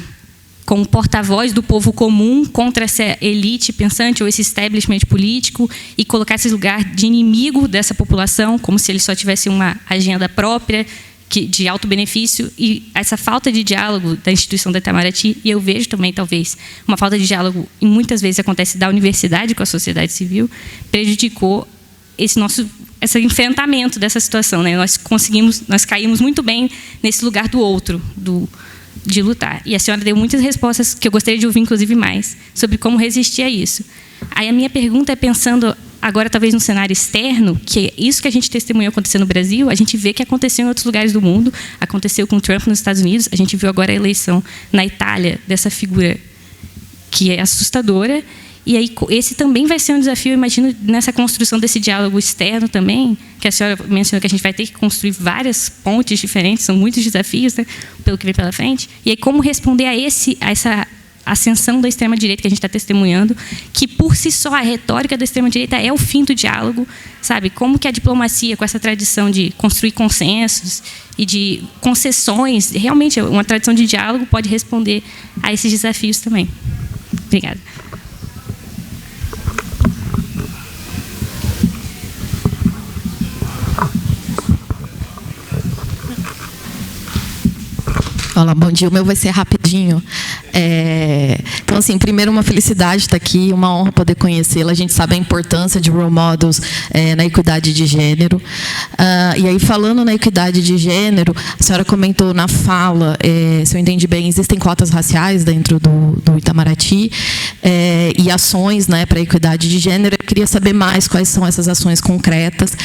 como porta-voz do povo comum contra essa elite pensante ou esse establishment político e colocar esse lugar de inimigo dessa população, como se ele só tivesse uma agenda própria de alto benefício, e essa falta de diálogo da instituição da Itamaraty, e eu vejo também, talvez, uma falta de diálogo, e muitas vezes acontece da universidade com a sociedade civil, prejudicou esse enfrentamento dessa situação, né? Nós caímos muito bem nesse lugar do outro, de lutar. E a senhora deu muitas respostas que eu gostaria de ouvir, inclusive, mais, sobre como resistir a isso. Aí a minha pergunta é pensando agora, talvez, no cenário externo, que é isso que a gente testemunhou acontecer no Brasil, a gente vê que aconteceu em outros lugares do mundo, aconteceu com o Trump nos Estados Unidos, a gente viu agora a eleição na Itália dessa figura que é assustadora. E aí, esse também vai ser um desafio, eu imagino, nessa construção desse diálogo externo também, que a senhora mencionou que a gente vai ter que construir várias pontes diferentes, são muitos desafios, né, pelo que vem pela frente. E aí, como responder a ascensão da extrema-direita que a gente está testemunhando, que por si só a retórica da extrema-direita é o fim do diálogo, sabe? Como que a diplomacia, com essa tradição de construir consensos e de concessões, realmente uma tradição de diálogo pode responder a esses desafios também. Obrigada. Olá, bom dia. O meu vai ser rapidinho. Então, assim, primeiro, uma felicidade estar aqui, uma honra poder conhecê-la. A gente sabe a importância de role models na equidade de gênero. E aí, falando na equidade de gênero, a senhora comentou na fala, se eu entendi bem, existem cotas raciais dentro do Itamaraty e ações, né, para a equidade de gênero. Eu queria saber mais quais são essas ações concretas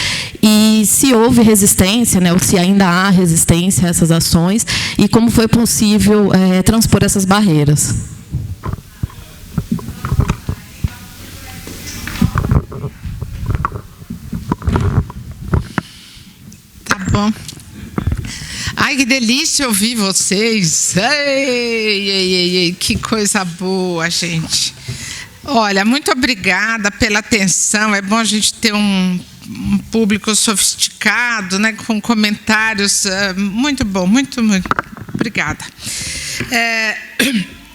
e se houve resistência, né, ou se ainda há resistência a essas ações e como foi possível transpor essas barreiras. Tá bom. Ai, que delícia ouvir vocês. Ei, que coisa boa, gente. Olha, muito obrigada pela atenção. É bom a gente ter um público sofisticado, né, com comentários. Muito bom, muito obrigada.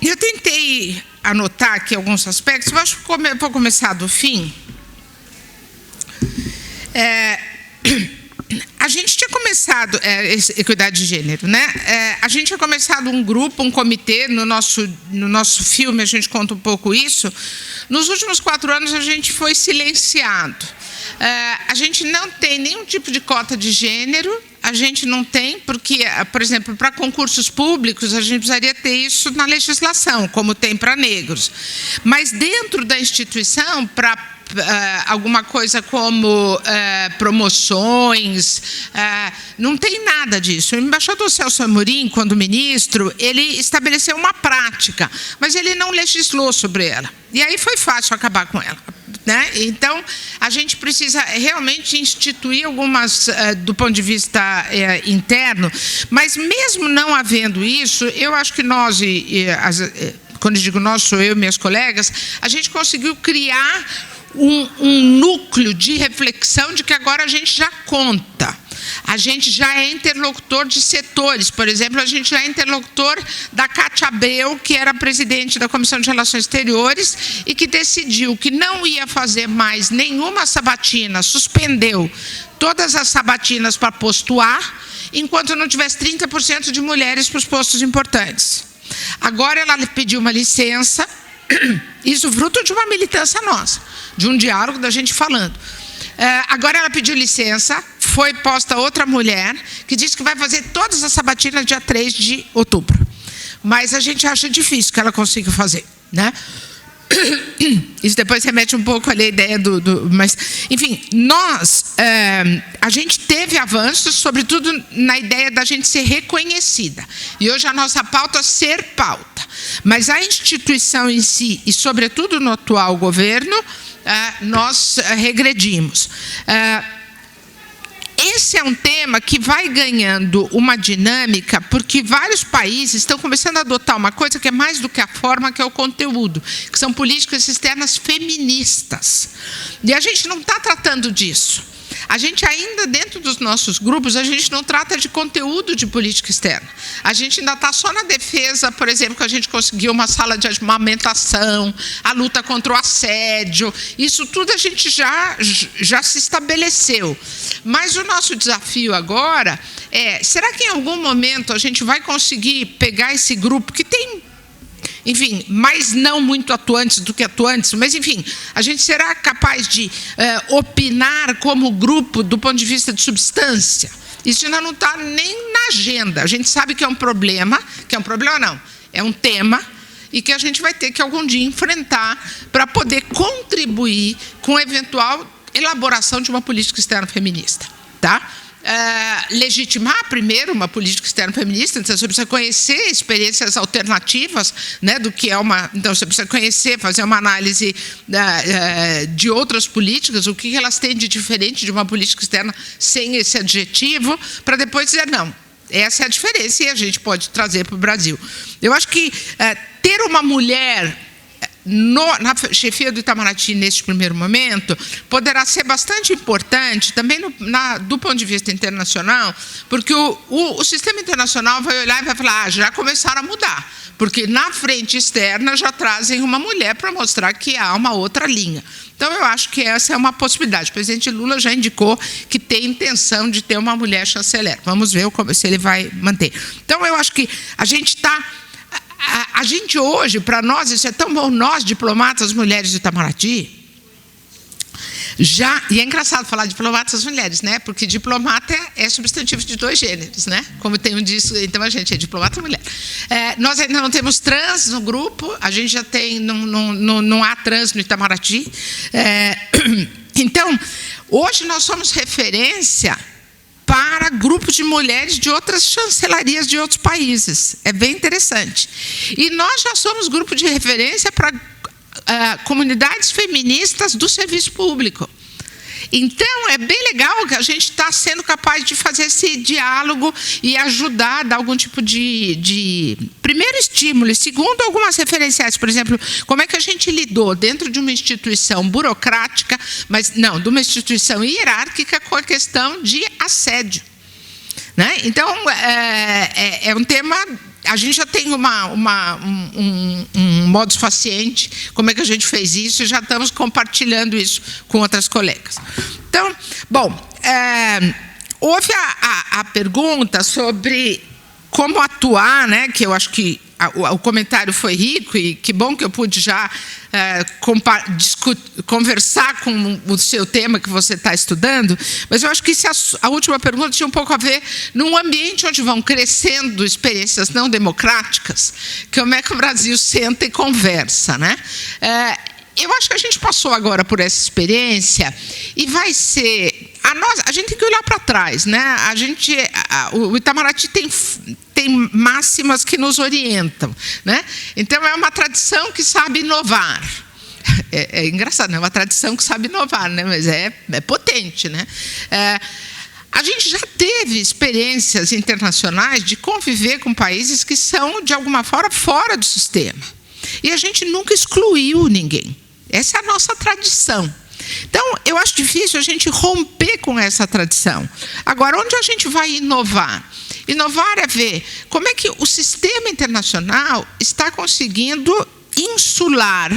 Eu tentei anotar aqui alguns aspectos, eu acho que vou começar do fim. A gente tinha começado, equidade de gênero, né? A gente tinha começado um grupo, um comitê, no nosso filme a gente conta um pouco isso. Nos últimos 4 anos a gente foi silenciado. A gente não tem nenhum tipo de cota de gênero, a gente não tem, porque, por exemplo, para concursos públicos, a gente precisaria ter isso na legislação, como tem para negros. Mas dentro da instituição, para alguma coisa como promoções, não tem nada disso. O embaixador Celso Amorim, quando ministro, ele estabeleceu uma prática, mas ele não legislou sobre ela. E aí foi fácil acabar com ela, né? Então, a gente precisa realmente instituir algumas, do ponto de vista interno, mas mesmo não havendo isso, eu acho que nós, quando eu digo nós, sou eu e minhas colegas, a gente conseguiu criar um núcleo de reflexão de que agora a gente já conta. A gente já é interlocutor de setores. Por exemplo, a gente já é interlocutor da Cátia Abreu, que era presidente da Comissão de Relações Exteriores e que decidiu que não ia fazer mais nenhuma sabatina, suspendeu todas as sabatinas para posto A, enquanto não tivesse 30% de mulheres para os postos importantes. Agora ela pediu uma licença, isso fruto de uma militância nossa, de um diálogo da gente falando. Agora ela pediu licença, foi posta outra mulher que disse que vai fazer todas as sabatinas dia 3 de outubro. Mas a gente acha difícil que ela consiga fazer, né? Isso depois remete um pouco à ideia mas, enfim, a gente teve avanços, sobretudo na ideia da gente ser reconhecida. E hoje a nossa pauta é ser pauta. Mas a instituição em si, e sobretudo no atual governo, nós regredimos. Esse é um tema que vai ganhando uma dinâmica, porque vários países estão começando a adotar uma coisa que é mais do que a forma, que é o conteúdo, que são políticas externas feministas. E a gente não está tratando disso. A gente ainda, dentro dos nossos grupos, a gente não trata de conteúdo de política externa. A gente ainda está só na defesa, por exemplo, que a gente conseguiu uma sala de amamentação, a luta contra o assédio. Isso tudo a gente já se estabeleceu. Mas o nosso desafio agora será que em algum momento a gente vai conseguir pegar esse grupo que tem, enfim, mais não muito atuantes do que atuantes, mas, enfim, a gente será capaz de opinar como grupo do ponto de vista de substância? Isso ainda não está nem na agenda. A gente sabe que é um problema não, é um tema, e que a gente vai ter que algum dia enfrentar para poder contribuir com a eventual elaboração de uma política externa feminista, tá? Legitimar primeiro uma política externa feminista, então você precisa conhecer experiências alternativas, né, do que é uma. Então você precisa conhecer, fazer uma análise de outras políticas, o que elas têm de diferente de uma política externa sem esse adjetivo, para depois dizer não. Essa é a diferença e a gente pode trazer para o Brasil. Eu acho que ter uma mulher na chefia do Itamaraty, neste primeiro momento, poderá ser bastante importante, também do ponto de vista internacional, porque o sistema internacional vai olhar e vai falar, já começaram a mudar, porque na frente externa já trazem uma mulher para mostrar que há uma outra linha. Então, eu acho que essa é uma possibilidade. O presidente Lula já indicou que tem intenção de ter uma mulher chanceler. Vamos ver se ele vai manter. Então, eu acho que a gente está... A gente hoje, para nós, isso é tão bom, nós, diplomatas mulheres de Itamaraty, e é engraçado falar diplomatas mulheres, né? Porque diplomata é substantivo de 2 gêneros, né? Como tem um disso, então a gente é diplomata mulher. Nós ainda não temos trans no grupo, a gente já tem, não há trans no Itamaraty. Então, hoje nós somos referência para grupos de mulheres de outras chancelarias de outros países. É bem interessante. E nós já somos grupo de referência para comunidades feministas do serviço público. Então, é bem legal que a gente está sendo capaz de fazer esse diálogo e ajudar a dar algum tipo de primeiro estímulo, e segundo, algumas referenciais. Por exemplo, como é que a gente lidou dentro de uma instituição burocrática, mas não, de uma instituição hierárquica, com a questão de assédio, né? Então, é um tema... A gente já tem um modus faciente, como é que a gente fez isso, e já estamos compartilhando isso com outras colegas. Então, bom, houve a pergunta sobre como atuar, né, que eu acho que o comentário foi rico, e que bom que eu pude já conversar com o seu tema que você está estudando, mas eu acho que a última pergunta tinha um pouco a ver num ambiente onde vão crescendo experiências não democráticas, como é que o Brasil senta e conversa, né? Eu acho que a gente passou agora por essa experiência e vai ser... A gente tem que olhar para trás, né? O Itamaraty tem máximas que nos orientam, né? Então, é uma tradição que sabe inovar. É engraçado, não é uma tradição que sabe inovar, né? Mas é potente, né? A gente já teve experiências internacionais de conviver com países que são, de alguma forma, fora do sistema. E a gente nunca excluiu ninguém. Essa é a nossa tradição. Então, eu acho difícil a gente romper com essa tradição. Agora, onde a gente vai inovar? Inovar é ver como é que o sistema internacional está conseguindo insular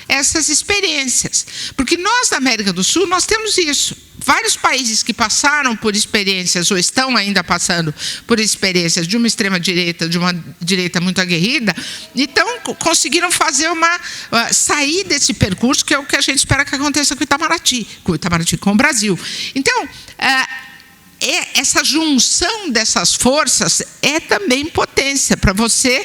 essas experiências. Porque nós, da América do Sul, nós temos isso. Vários países que passaram por experiências, ou estão ainda passando por experiências de uma extrema-direita, de uma direita muito aguerrida, então conseguiram fazer sair desse percurso, que é o que a gente espera que aconteça com o Itamaraty, com o Brasil. Então, essa junção dessas forças é também potência para você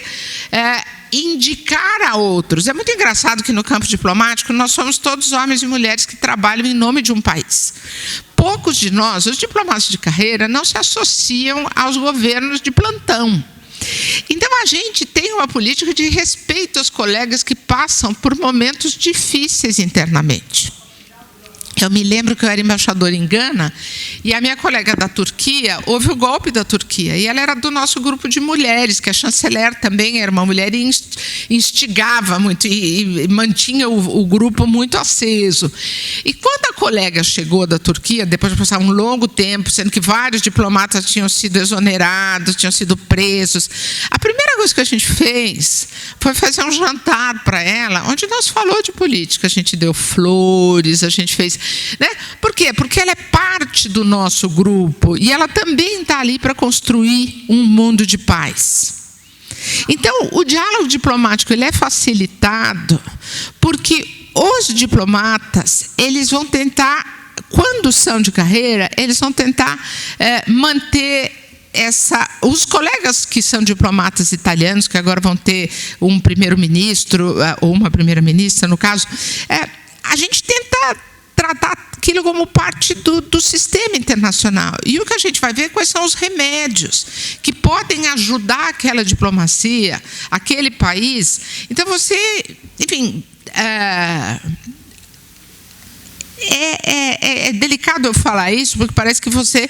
indicar a outros. É muito engraçado que no campo diplomático nós somos todos homens e mulheres que trabalham em nome de um país. Poucos de nós, os diplomatas de carreira, não se associam aos governos de plantão. Então, a gente tem uma política de respeito aos colegas que passam por momentos difíceis internamente. Eu me lembro que eu era embaixadora em Gana e a minha colega da Turquia, houve o golpe da Turquia, e ela era do nosso grupo de mulheres, que a chanceler também era uma mulher e instigava muito e mantinha o grupo muito aceso. E quando a colega chegou da Turquia, depois de passar um longo tempo, sendo que vários diplomatas tinham sido exonerados, tinham sido presos, a primeira coisa que a gente fez foi fazer um jantar para ela, onde nós falou de política, a gente deu flores, a gente fez... Né? Por quê? Porque ela é parte do nosso grupo e ela também está ali para construir um mundo de paz. Então, o diálogo diplomático ele é facilitado porque os diplomatas eles vão tentar, quando são de carreira, eles vão tentar manter os colegas que são diplomatas italianos, que agora vão ter um primeiro-ministro ou uma primeira-ministra, no caso, a gente tenta tratar aquilo como parte do sistema internacional. E o que a gente vai ver quais são os remédios que podem ajudar aquela diplomacia, aquele país. Então, você, enfim, é delicado eu falar isso, porque parece que você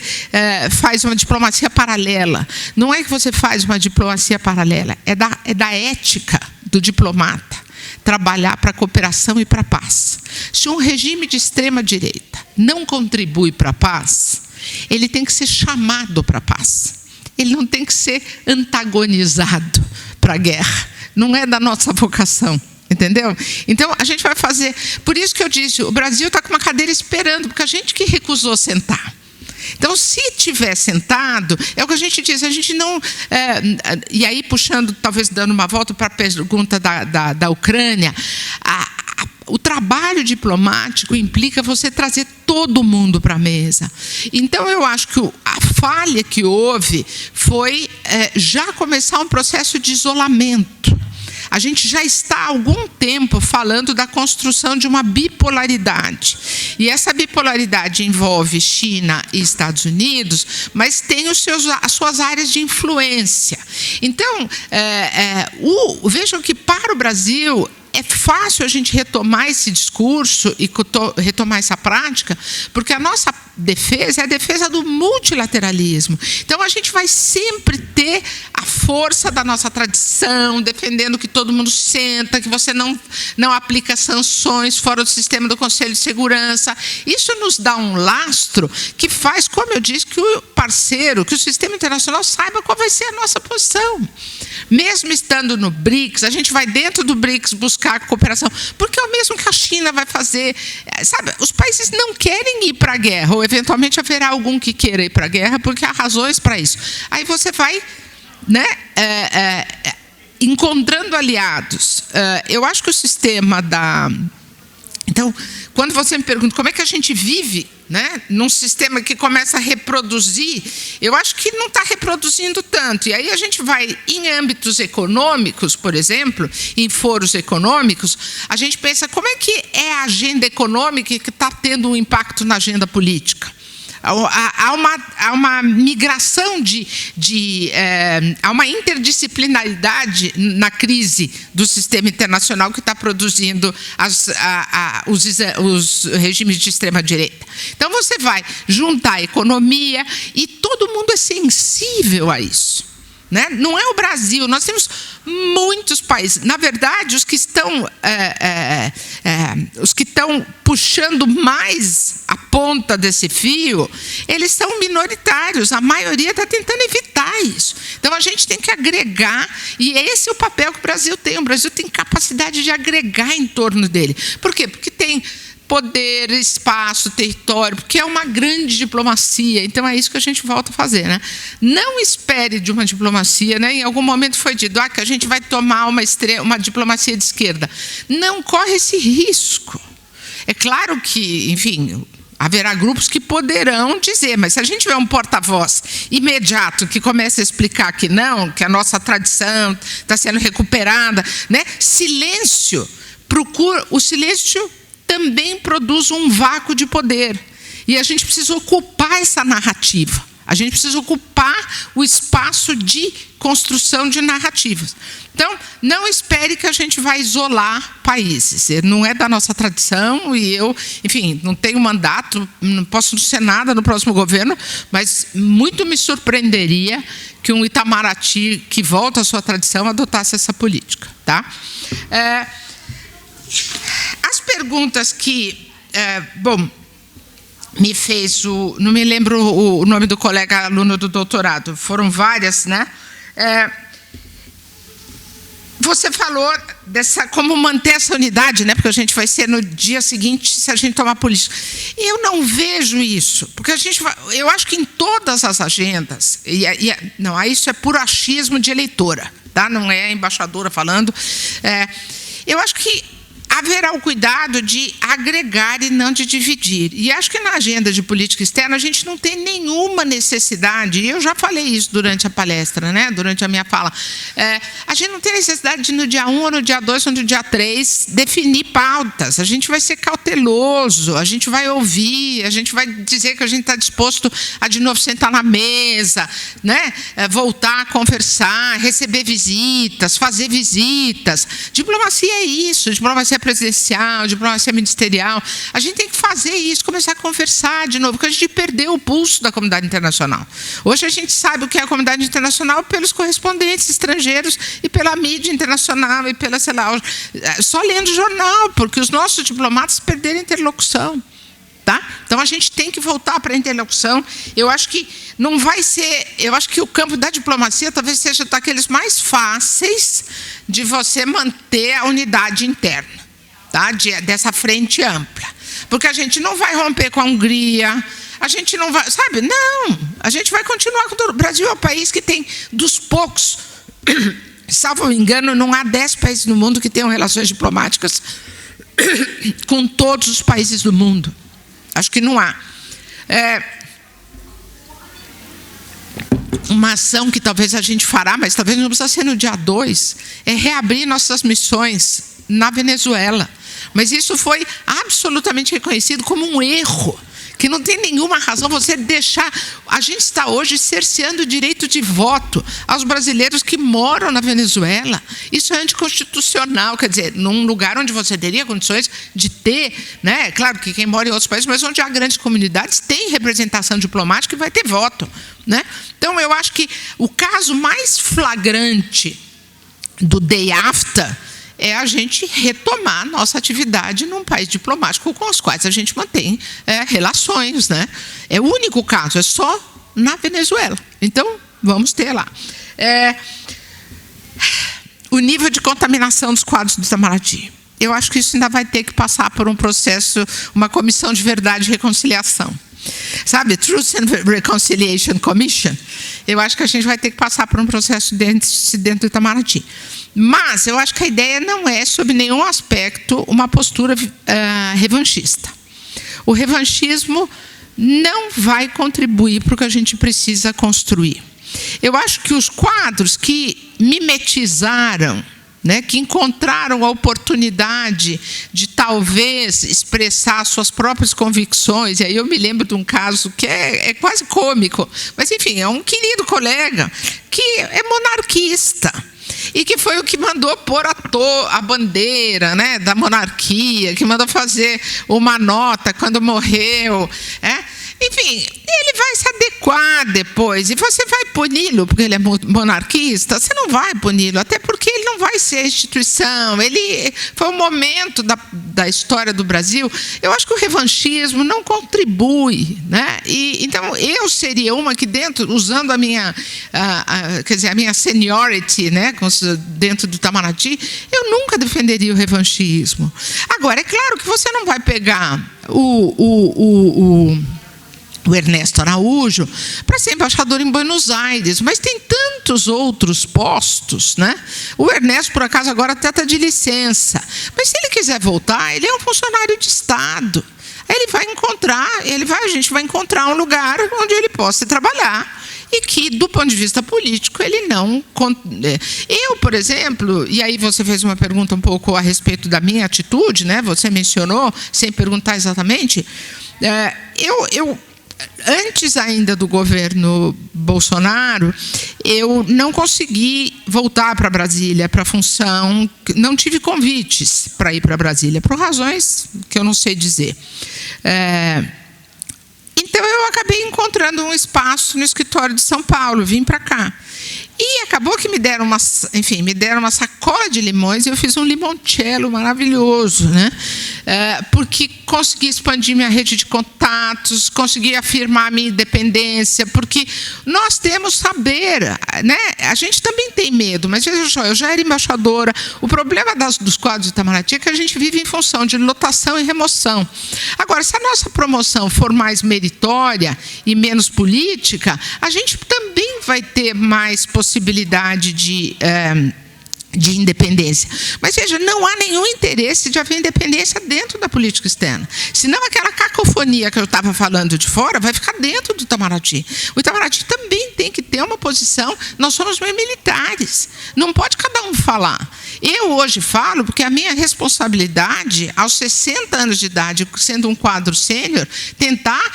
faz uma diplomacia paralela. Não é que você faz uma diplomacia paralela, é da ética do diplomata trabalhar para a cooperação e para a paz. Se um regime de extrema-direita não contribui para a paz, ele tem que ser chamado para a paz. Ele não tem que ser antagonizado para a guerra. Não é da nossa vocação. Entendeu? Então, a gente vai fazer... Por isso que eu disse, o Brasil está com uma cadeira esperando, porque a gente que recusou sentar. Então, se tiver sentado, é o que a gente diz, a gente não... e aí, puxando, talvez dando uma volta para a pergunta da Ucrânia, o trabalho diplomático implica você trazer todo mundo para a mesa. Então, eu acho que a falha que houve foi já começar um processo de isolamento. A gente já está há algum tempo falando da construção de uma bipolaridade. E essa bipolaridade envolve China e Estados Unidos, mas tem as suas áreas de influência. Então, vejam que para o Brasil é fácil a gente retomar esse discurso e retomar essa prática, porque a nossa defesa é a defesa do multilateralismo. Então, a gente vai sempre ter a força da nossa tradição, defendendo que todo mundo senta, que você não aplica sanções fora do sistema do Conselho de Segurança. Isso nos dá um lastro que faz, como eu disse, que o parceiro, que o sistema internacional saiba qual vai ser a nossa posição. Mesmo estando no BRICS, a gente vai dentro do BRICS buscar cooperação, porque é o mesmo que a China vai fazer. Sabe, os países não querem ir para a guerra, ou eventualmente haverá algum que queira ir para a guerra, porque há razões para isso. Aí você vai, né, encontrando aliados. Eu acho que o sistema da... Então, quando você me pergunta como é que a gente vive, né, num sistema que começa a reproduzir, eu acho que não está reproduzindo tanto. E aí a gente vai em âmbitos econômicos, por exemplo, em foros econômicos, a gente pensa como é que é a agenda econômica que está tendo um impacto na agenda política. Há uma migração há uma interdisciplinaridade na crise do sistema internacional que está produzindo os regimes de extrema-direita. Então, você vai juntar a economia e todo mundo é sensível a isso. Né? Não é o Brasil, nós temos muitos países. Na verdade, os que estão puxando mais a ponta desse fio, eles são minoritários. A maioria está tentando evitar isso. Então, a gente tem que agregar, e esse é o papel que o Brasil tem. O Brasil tem capacidade de agregar em torno dele. Por quê? Porque tem poder, espaço, território, porque é uma grande diplomacia. Então, é isso que a gente volta a fazer. Né? Não espere de uma diplomacia, né? Em algum momento foi dito que a gente vai tomar uma diplomacia de esquerda. Não corre esse risco. É claro que, enfim, haverá grupos que poderão dizer, mas se a gente tiver um porta-voz imediato que comece a explicar que não, que a nossa tradição está sendo recuperada, né? Silêncio, o silêncio também produz um vácuo de poder. E a gente precisa ocupar essa narrativa. A gente precisa ocupar o espaço de construção de narrativas. Então, não espere que a gente vai isolar países. Não é da nossa tradição e eu, enfim, não tenho mandato, não posso ser nada no próximo governo, mas muito me surpreenderia que um Itamaraty que volta à sua tradição adotasse essa política. Tá? As perguntas que... me fez não me lembro o nome do colega aluno do doutorado, foram várias, né? Você falou como manter essa unidade, né? Porque a gente vai ser no dia seguinte se a gente tomar política. Eu não vejo isso, porque eu acho que em todas as agendas, não, isso é puro achismo de eleitora, tá? Não é a embaixadora falando. Eu acho que haverá o cuidado de agregar e não de dividir. E acho que na agenda de política externa a gente não tem nenhuma necessidade, e eu já falei isso durante a palestra, né, durante a minha fala, a gente não tem necessidade de no dia 1, ou no dia 2, ou no dia 3, definir pautas. A gente vai ser cauteloso, a gente vai ouvir, a gente vai dizer que a gente está disposto a de novo sentar na mesa, né, voltar a conversar, receber visitas, fazer visitas. Diplomacia é isso, diplomacia é presidencial, diplomacia ministerial. A gente tem que fazer isso, começar a conversar de novo, porque a gente perdeu o pulso da comunidade internacional. Hoje a gente sabe o que é a comunidade internacional pelos correspondentes estrangeiros e pela mídia internacional e pela, sei lá, só lendo jornal, porque os nossos diplomatas perderam a interlocução. Tá? Então a gente tem que voltar para a interlocução. Eu acho que não vai ser. Eu acho que o campo da diplomacia talvez seja daqueles mais fáceis de você manter a unidade interna, tá? Dessa frente ampla. Porque a gente não vai romper com a Hungria, a gente não vai. Sabe? Não! A gente vai continuar com o Brasil é o país que tem dos poucos. Salvo engano, não há 10 países no mundo que tenham relações diplomáticas com todos os países do mundo. Acho que não há. Uma ação que talvez a gente fará, mas talvez não precisa ser no dia 2, é reabrir nossas missões na Venezuela. Mas isso foi absolutamente reconhecido como um erro, que não tem nenhuma razão você deixar. A gente está hoje cerceando o direito de voto aos brasileiros que moram na Venezuela. Isso é anticonstitucional, quer dizer, num lugar onde você teria condições de ter, né? Claro que quem mora em outros países, mas onde há grandes comunidades, tem representação diplomática e vai ter voto, né? Então, eu acho que o caso mais flagrante do day after é a gente retomar nossa atividade num país diplomático com os quais a gente mantém relações, né? É o único caso, é só na Venezuela. Então, vamos ter lá. O nível de contaminação dos quadros do Itamaraty. Eu acho que isso ainda vai ter que passar por um processo, uma comissão de verdade e reconciliação. Sabe, Truth and Reconciliation Commission. Eu acho que a gente vai ter que passar por um processo dentro do Itamaraty. Mas eu acho que a ideia não é, sob nenhum aspecto, uma postura revanchista. O revanchismo não vai contribuir para o que a gente precisa construir. Eu acho que os quadros que mimetizaram, né, que encontraram a oportunidade de talvez expressar suas próprias convicções, e aí eu me lembro de um caso que é quase cômico, mas enfim, é um querido colega que é monarquista e que foi o que mandou pôr a bandeira, né, da monarquia, que mandou fazer uma nota quando morreu, enfim, ele vai se adequar depois, e você vai puni-lo porque ele é monarquista? Você não vai puni-lo, até porque ele não vai ser a instituição. Ele foi um momento da história do Brasil. Eu acho que o revanchismo não contribui, né? Então, eu seria uma que, usando a minha, quer dizer, a minha seniority, né, dentro do Itamaraty, eu nunca defenderia o revanchismo. Agora, é claro que você não vai pegar o Ernesto Araújo para ser embaixador em Buenos Aires, mas tem tantos outros postos, né? O Ernesto, por acaso, agora até está de licença, mas se ele quiser voltar, ele é um funcionário de Estado. Ele vai encontrar, a gente vai encontrar um lugar onde ele possa trabalhar e que, do ponto de vista político, ele não... Eu, por exemplo, e aí você fez uma pergunta um pouco a respeito da minha atitude, né? Você mencionou, sem perguntar exatamente, antes ainda do governo Bolsonaro, eu não consegui voltar para Brasília para a função, não tive convites para ir para Brasília, por razões que eu não sei dizer. Então, eu acabei encontrando um espaço no escritório de São Paulo, vim para cá. E acabou que me deram uma sacola de limões e eu fiz um limoncello maravilhoso, né? Porque consegui expandir minha rede de contatos, consegui afirmar a minha independência, porque nós temos saber, né? A gente também tem medo, mas veja só, eu já era embaixadora. O problema dos quadros de Itamaraty é que a gente vive em função de lotação e remoção. Agora, se a nossa promoção for mais meritória e menos política, a gente também vai ter mais possibilidade de independência. Mas, veja, não há nenhum interesse de haver independência dentro da política externa. Senão, aquela cacofonia que eu estava falando de fora vai ficar dentro do Itamaraty. O Itamaraty também tem que ter uma posição. Nós somos meio militares. Não pode cada um falar. Eu hoje falo porque a minha responsabilidade, aos 60 anos de idade, sendo um quadro sênior, tentar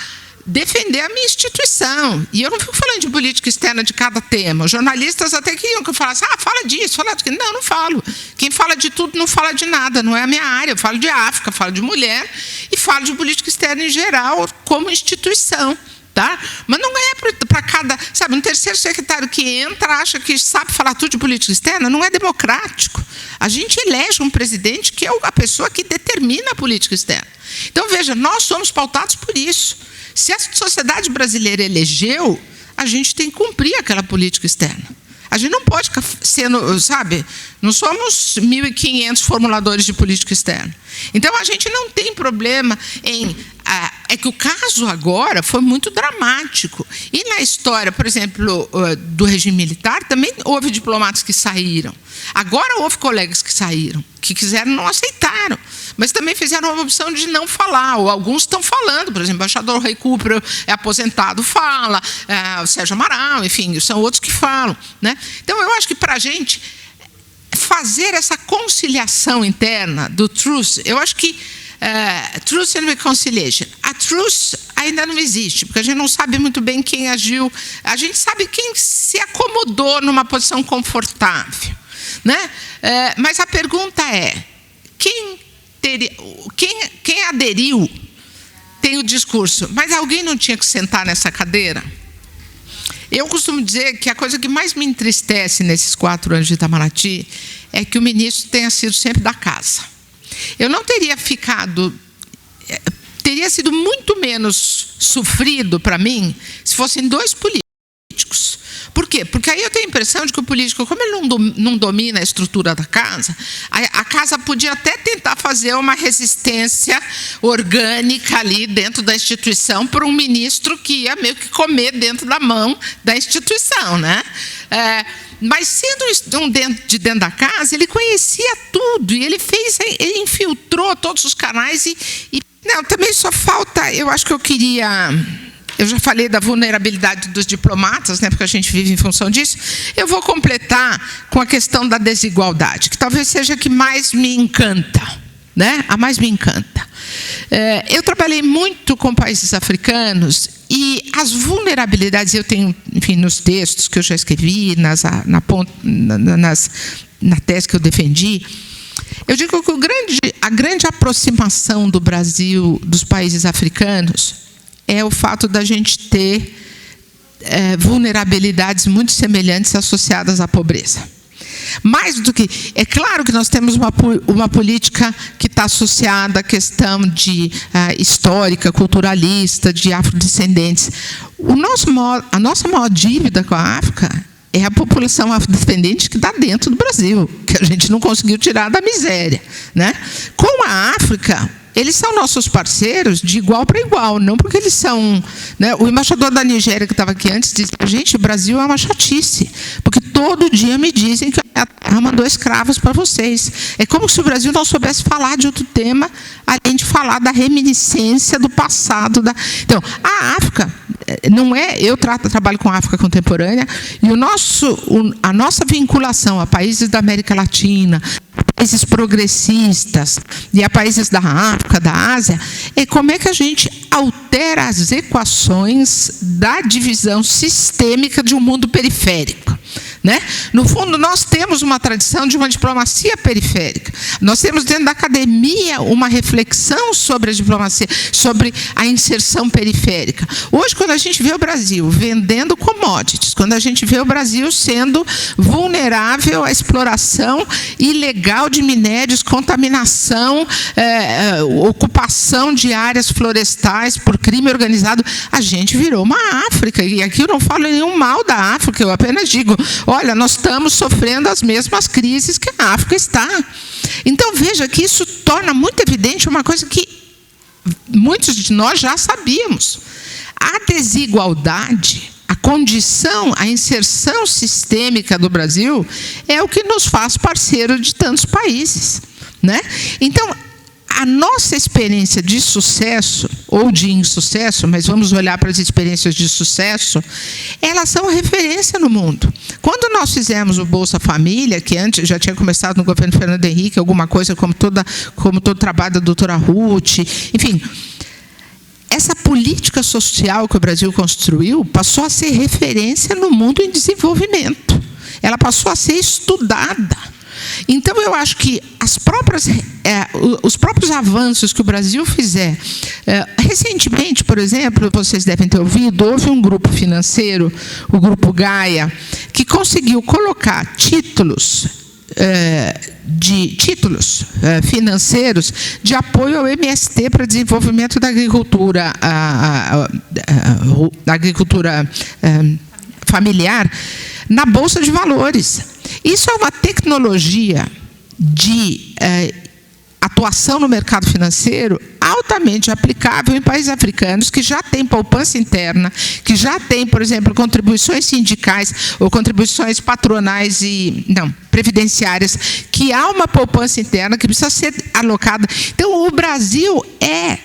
defender a minha instituição. E eu não fico falando de política externa de cada tema. Os jornalistas até queriam que eu falasse, fala disso, fala daquilo. Não, não falo. Quem fala de tudo não fala de nada, não é a minha área. Eu falo de África, falo de mulher e falo de política externa em geral como instituição. Tá? Mas não é para cada... Sabe, um terceiro secretário que entra, acha que sabe falar tudo de política externa, não é democrático. A gente elege um presidente que é a pessoa que determina a política externa. Então, veja, nós somos pautados por isso. Se a sociedade brasileira elegeu, a gente tem que cumprir aquela política externa. A gente não pode ficar sendo, sabe, não somos 1.500 formuladores de política externa. Então, a gente não tem problema em... É que o caso agora foi muito dramático. E na história, por exemplo, do regime militar, também houve diplomatas que saíram. Agora houve colegas que saíram, que quiseram, não aceitaram. Mas também fizeram uma opção de não falar, ou alguns estão falando. Por exemplo, o embaixador Rui Cooper é aposentado, fala, o Sérgio Amaral, enfim, são outros que falam. Né? Então, eu acho que para a gente fazer essa conciliação interna do truth, eu acho que truth and reconciliation. A truth ainda não existe, porque a gente não sabe muito bem quem agiu. A gente sabe quem se acomodou numa posição confortável. Né? Mas a pergunta é, quem aderiu tem o discurso, mas alguém não tinha que sentar nessa cadeira? Eu costumo dizer que a coisa que mais me entristece nesses 4 anos de Itamaraty é que o ministro tenha sido sempre da casa. Eu não teria ficado... Teria sido muito menos sofrido para mim se fossem 2 políticos. Por quê? Porque aí eu tenho a impressão de que o político, como ele não domina a estrutura da casa, a casa podia até tentar fazer uma resistência orgânica ali dentro da instituição para um ministro que ia meio que comer dentro da mão da instituição, né? Mas sendo dentro da casa, ele conhecia tudo e ele infiltrou todos os canais não, também só falta, eu acho que eu já falei da vulnerabilidade dos diplomatas, né, porque a gente vive em função disso. Eu vou completar com a questão da desigualdade, que talvez seja a que mais me encanta, né? A mais me encanta. Eu trabalhei muito com países africanos e as vulnerabilidades, eu tenho, enfim, nos textos que eu já escrevi, na tese que eu defendi, eu digo que a grande aproximação do Brasil dos países africanos é o fato da gente ter vulnerabilidades muito semelhantes associadas à pobreza. Mais do que... É claro que nós temos uma política que está associada à questão histórica, culturalista, de afrodescendentes. A nossa maior dívida com a África é a população afrodescendente que está dentro do Brasil, que a gente não conseguiu tirar da miséria. Né? Com a África, eles são nossos parceiros de igual para igual, não porque eles são... Né? O embaixador da Nigéria, que estava aqui antes, disse, gente, o Brasil é uma chatice, porque todo dia me dizem que a terra mandou escravos para vocês. É como se o Brasil não soubesse falar de outro tema, além de falar da reminiscência do passado. Então, a África... Não é, eu trabalho com a África contemporânea e a nossa vinculação a países da América Latina, a países progressistas e a países da África, da Ásia, é como é que a gente altera as equações da divisão sistêmica de um mundo periférico. Né? No fundo, nós temos uma tradição de uma diplomacia periférica. Nós temos dentro da academia uma reflexão sobre a diplomacia, sobre a inserção periférica. Hoje, quando a gente vê o Brasil vendendo commodities, quando a gente vê o Brasil sendo vulnerável à exploração ilegal de minérios, contaminação, ocupação de áreas florestais por crime organizado, a gente virou uma África. E aqui eu não falo nenhum mal da África, eu apenas digo... Olha, nós estamos sofrendo as mesmas crises que a África está. Então, veja que isso torna muito evidente uma coisa que muitos de nós já sabíamos. A desigualdade, a condição, a inserção sistêmica do Brasil é o que nos faz parceiro de tantos países. Né? Então, a nossa experiência de sucesso, ou de insucesso, mas vamos olhar para as experiências de sucesso, elas são referência no mundo. Quando nós fizemos o Bolsa Família, que antes já tinha começado no governo Fernando Henrique, alguma coisa como todo o trabalho da doutora Ruth, enfim, essa política social que o Brasil construiu passou a ser referência no mundo em desenvolvimento. Ela passou a ser estudada. Então, eu acho que os próprios avanços que o Brasil fizer... recentemente, por exemplo, vocês devem ter ouvido, houve um grupo financeiro, o Grupo Gaia, que conseguiu colocar títulos financeiros de apoio ao MST para desenvolvimento da agricultura familiar na Bolsa de Valores. Isso é uma tecnologia de atuação no mercado financeiro altamente aplicável em países africanos que já têm poupança interna, que já têm, por exemplo, contribuições sindicais ou contribuições patronais previdenciárias, que há uma poupança interna que precisa ser alocada. Então, o Brasil é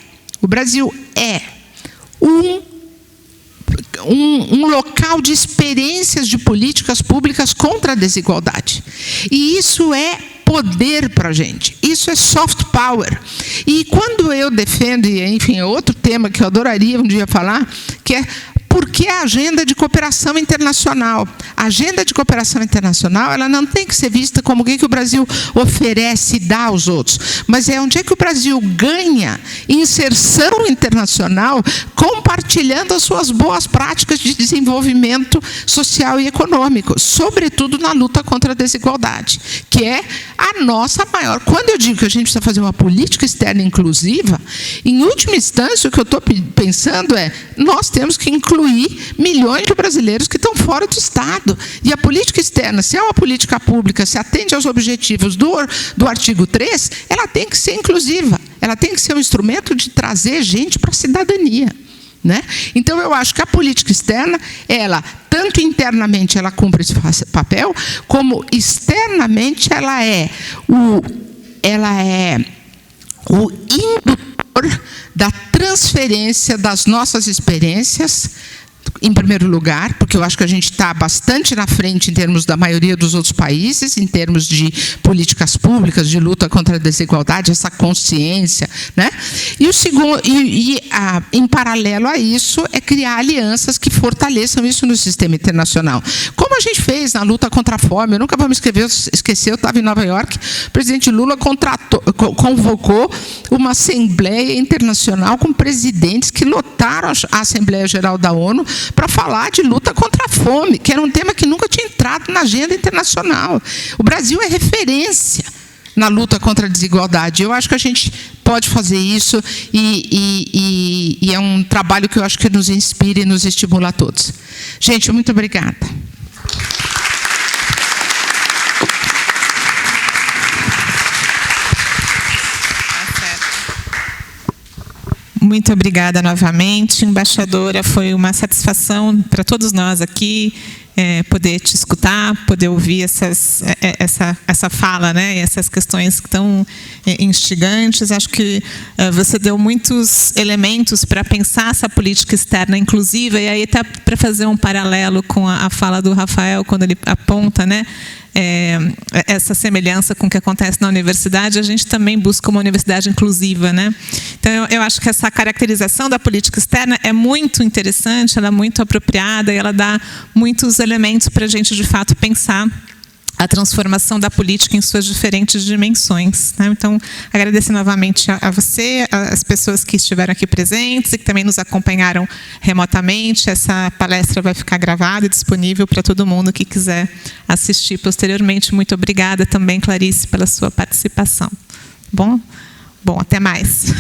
um local de experiências de políticas públicas contra a desigualdade. E isso é poder para a gente. Isso é soft power. E quando eu defendo, e enfim, é outro tema que eu adoraria um dia falar, que é por que a agenda de cooperação internacional? A agenda de cooperação internacional, ela não tem que ser vista como o que o Brasil oferece e dá aos outros, mas é onde é que o Brasil ganha inserção internacional compartilhando as suas boas práticas de desenvolvimento social e econômico, sobretudo na luta contra a desigualdade, que é a nossa maior... Quando eu digo que a gente precisa fazer uma política externa inclusiva, em última instância, o que eu estou pensando é, nós temos que incluir milhões de brasileiros que estão fora do Estado. E a política externa, se é uma política pública, se atende aos objetivos do artigo 3, ela tem que ser inclusiva. Ela tem que ser um instrumento de trazer gente para a cidadania. Né? Então, eu acho que a política externa, ela, tanto internamente ela cumpre esse papel, como externamente ela é o indutor da transferência das nossas experiências, em primeiro lugar, porque eu acho que a gente está bastante na frente em termos da maioria dos outros países, em termos de políticas públicas, de luta contra a desigualdade, essa consciência, né? E o segundo, em paralelo a isso, é criar alianças que fortaleçam isso no sistema internacional. Como a gente fez na luta contra a fome, eu nunca vou me esquecer, eu estava em Nova York, o presidente Lula convocou uma Assembleia Internacional com presidentes que lotaram a Assembleia Geral da ONU para falar de luta contra a fome, que era um tema que nunca tinha entrado na agenda internacional. O Brasil é referência na luta contra a desigualdade. Eu acho que a gente pode fazer isso e é um trabalho que eu acho que nos inspira e nos estimula a todos. Gente, muito obrigada. Muito obrigada novamente, embaixadora. Foi uma satisfação para todos nós aqui poder te escutar, poder ouvir essa fala, né? Essas questões tão instigantes. Acho que você deu muitos elementos para pensar essa política externa inclusiva, e aí tá para fazer um paralelo com a fala do Rafael, quando ele aponta, né? Essa semelhança com o que acontece na universidade. A gente também busca uma universidade inclusiva, né? Então, eu acho que essa caracterização da política externa é muito interessante, ela é muito apropriada e ela dá muitos elementos para a gente, de fato, pensar a transformação da política em suas diferentes dimensões, né? Então, agradecer novamente a você, as pessoas que estiveram aqui presentes e que também nos acompanharam remotamente. Essa palestra vai ficar gravada e disponível para todo mundo que quiser assistir posteriormente. Muito obrigada também, Clarice, pela sua participação. Bom, até mais.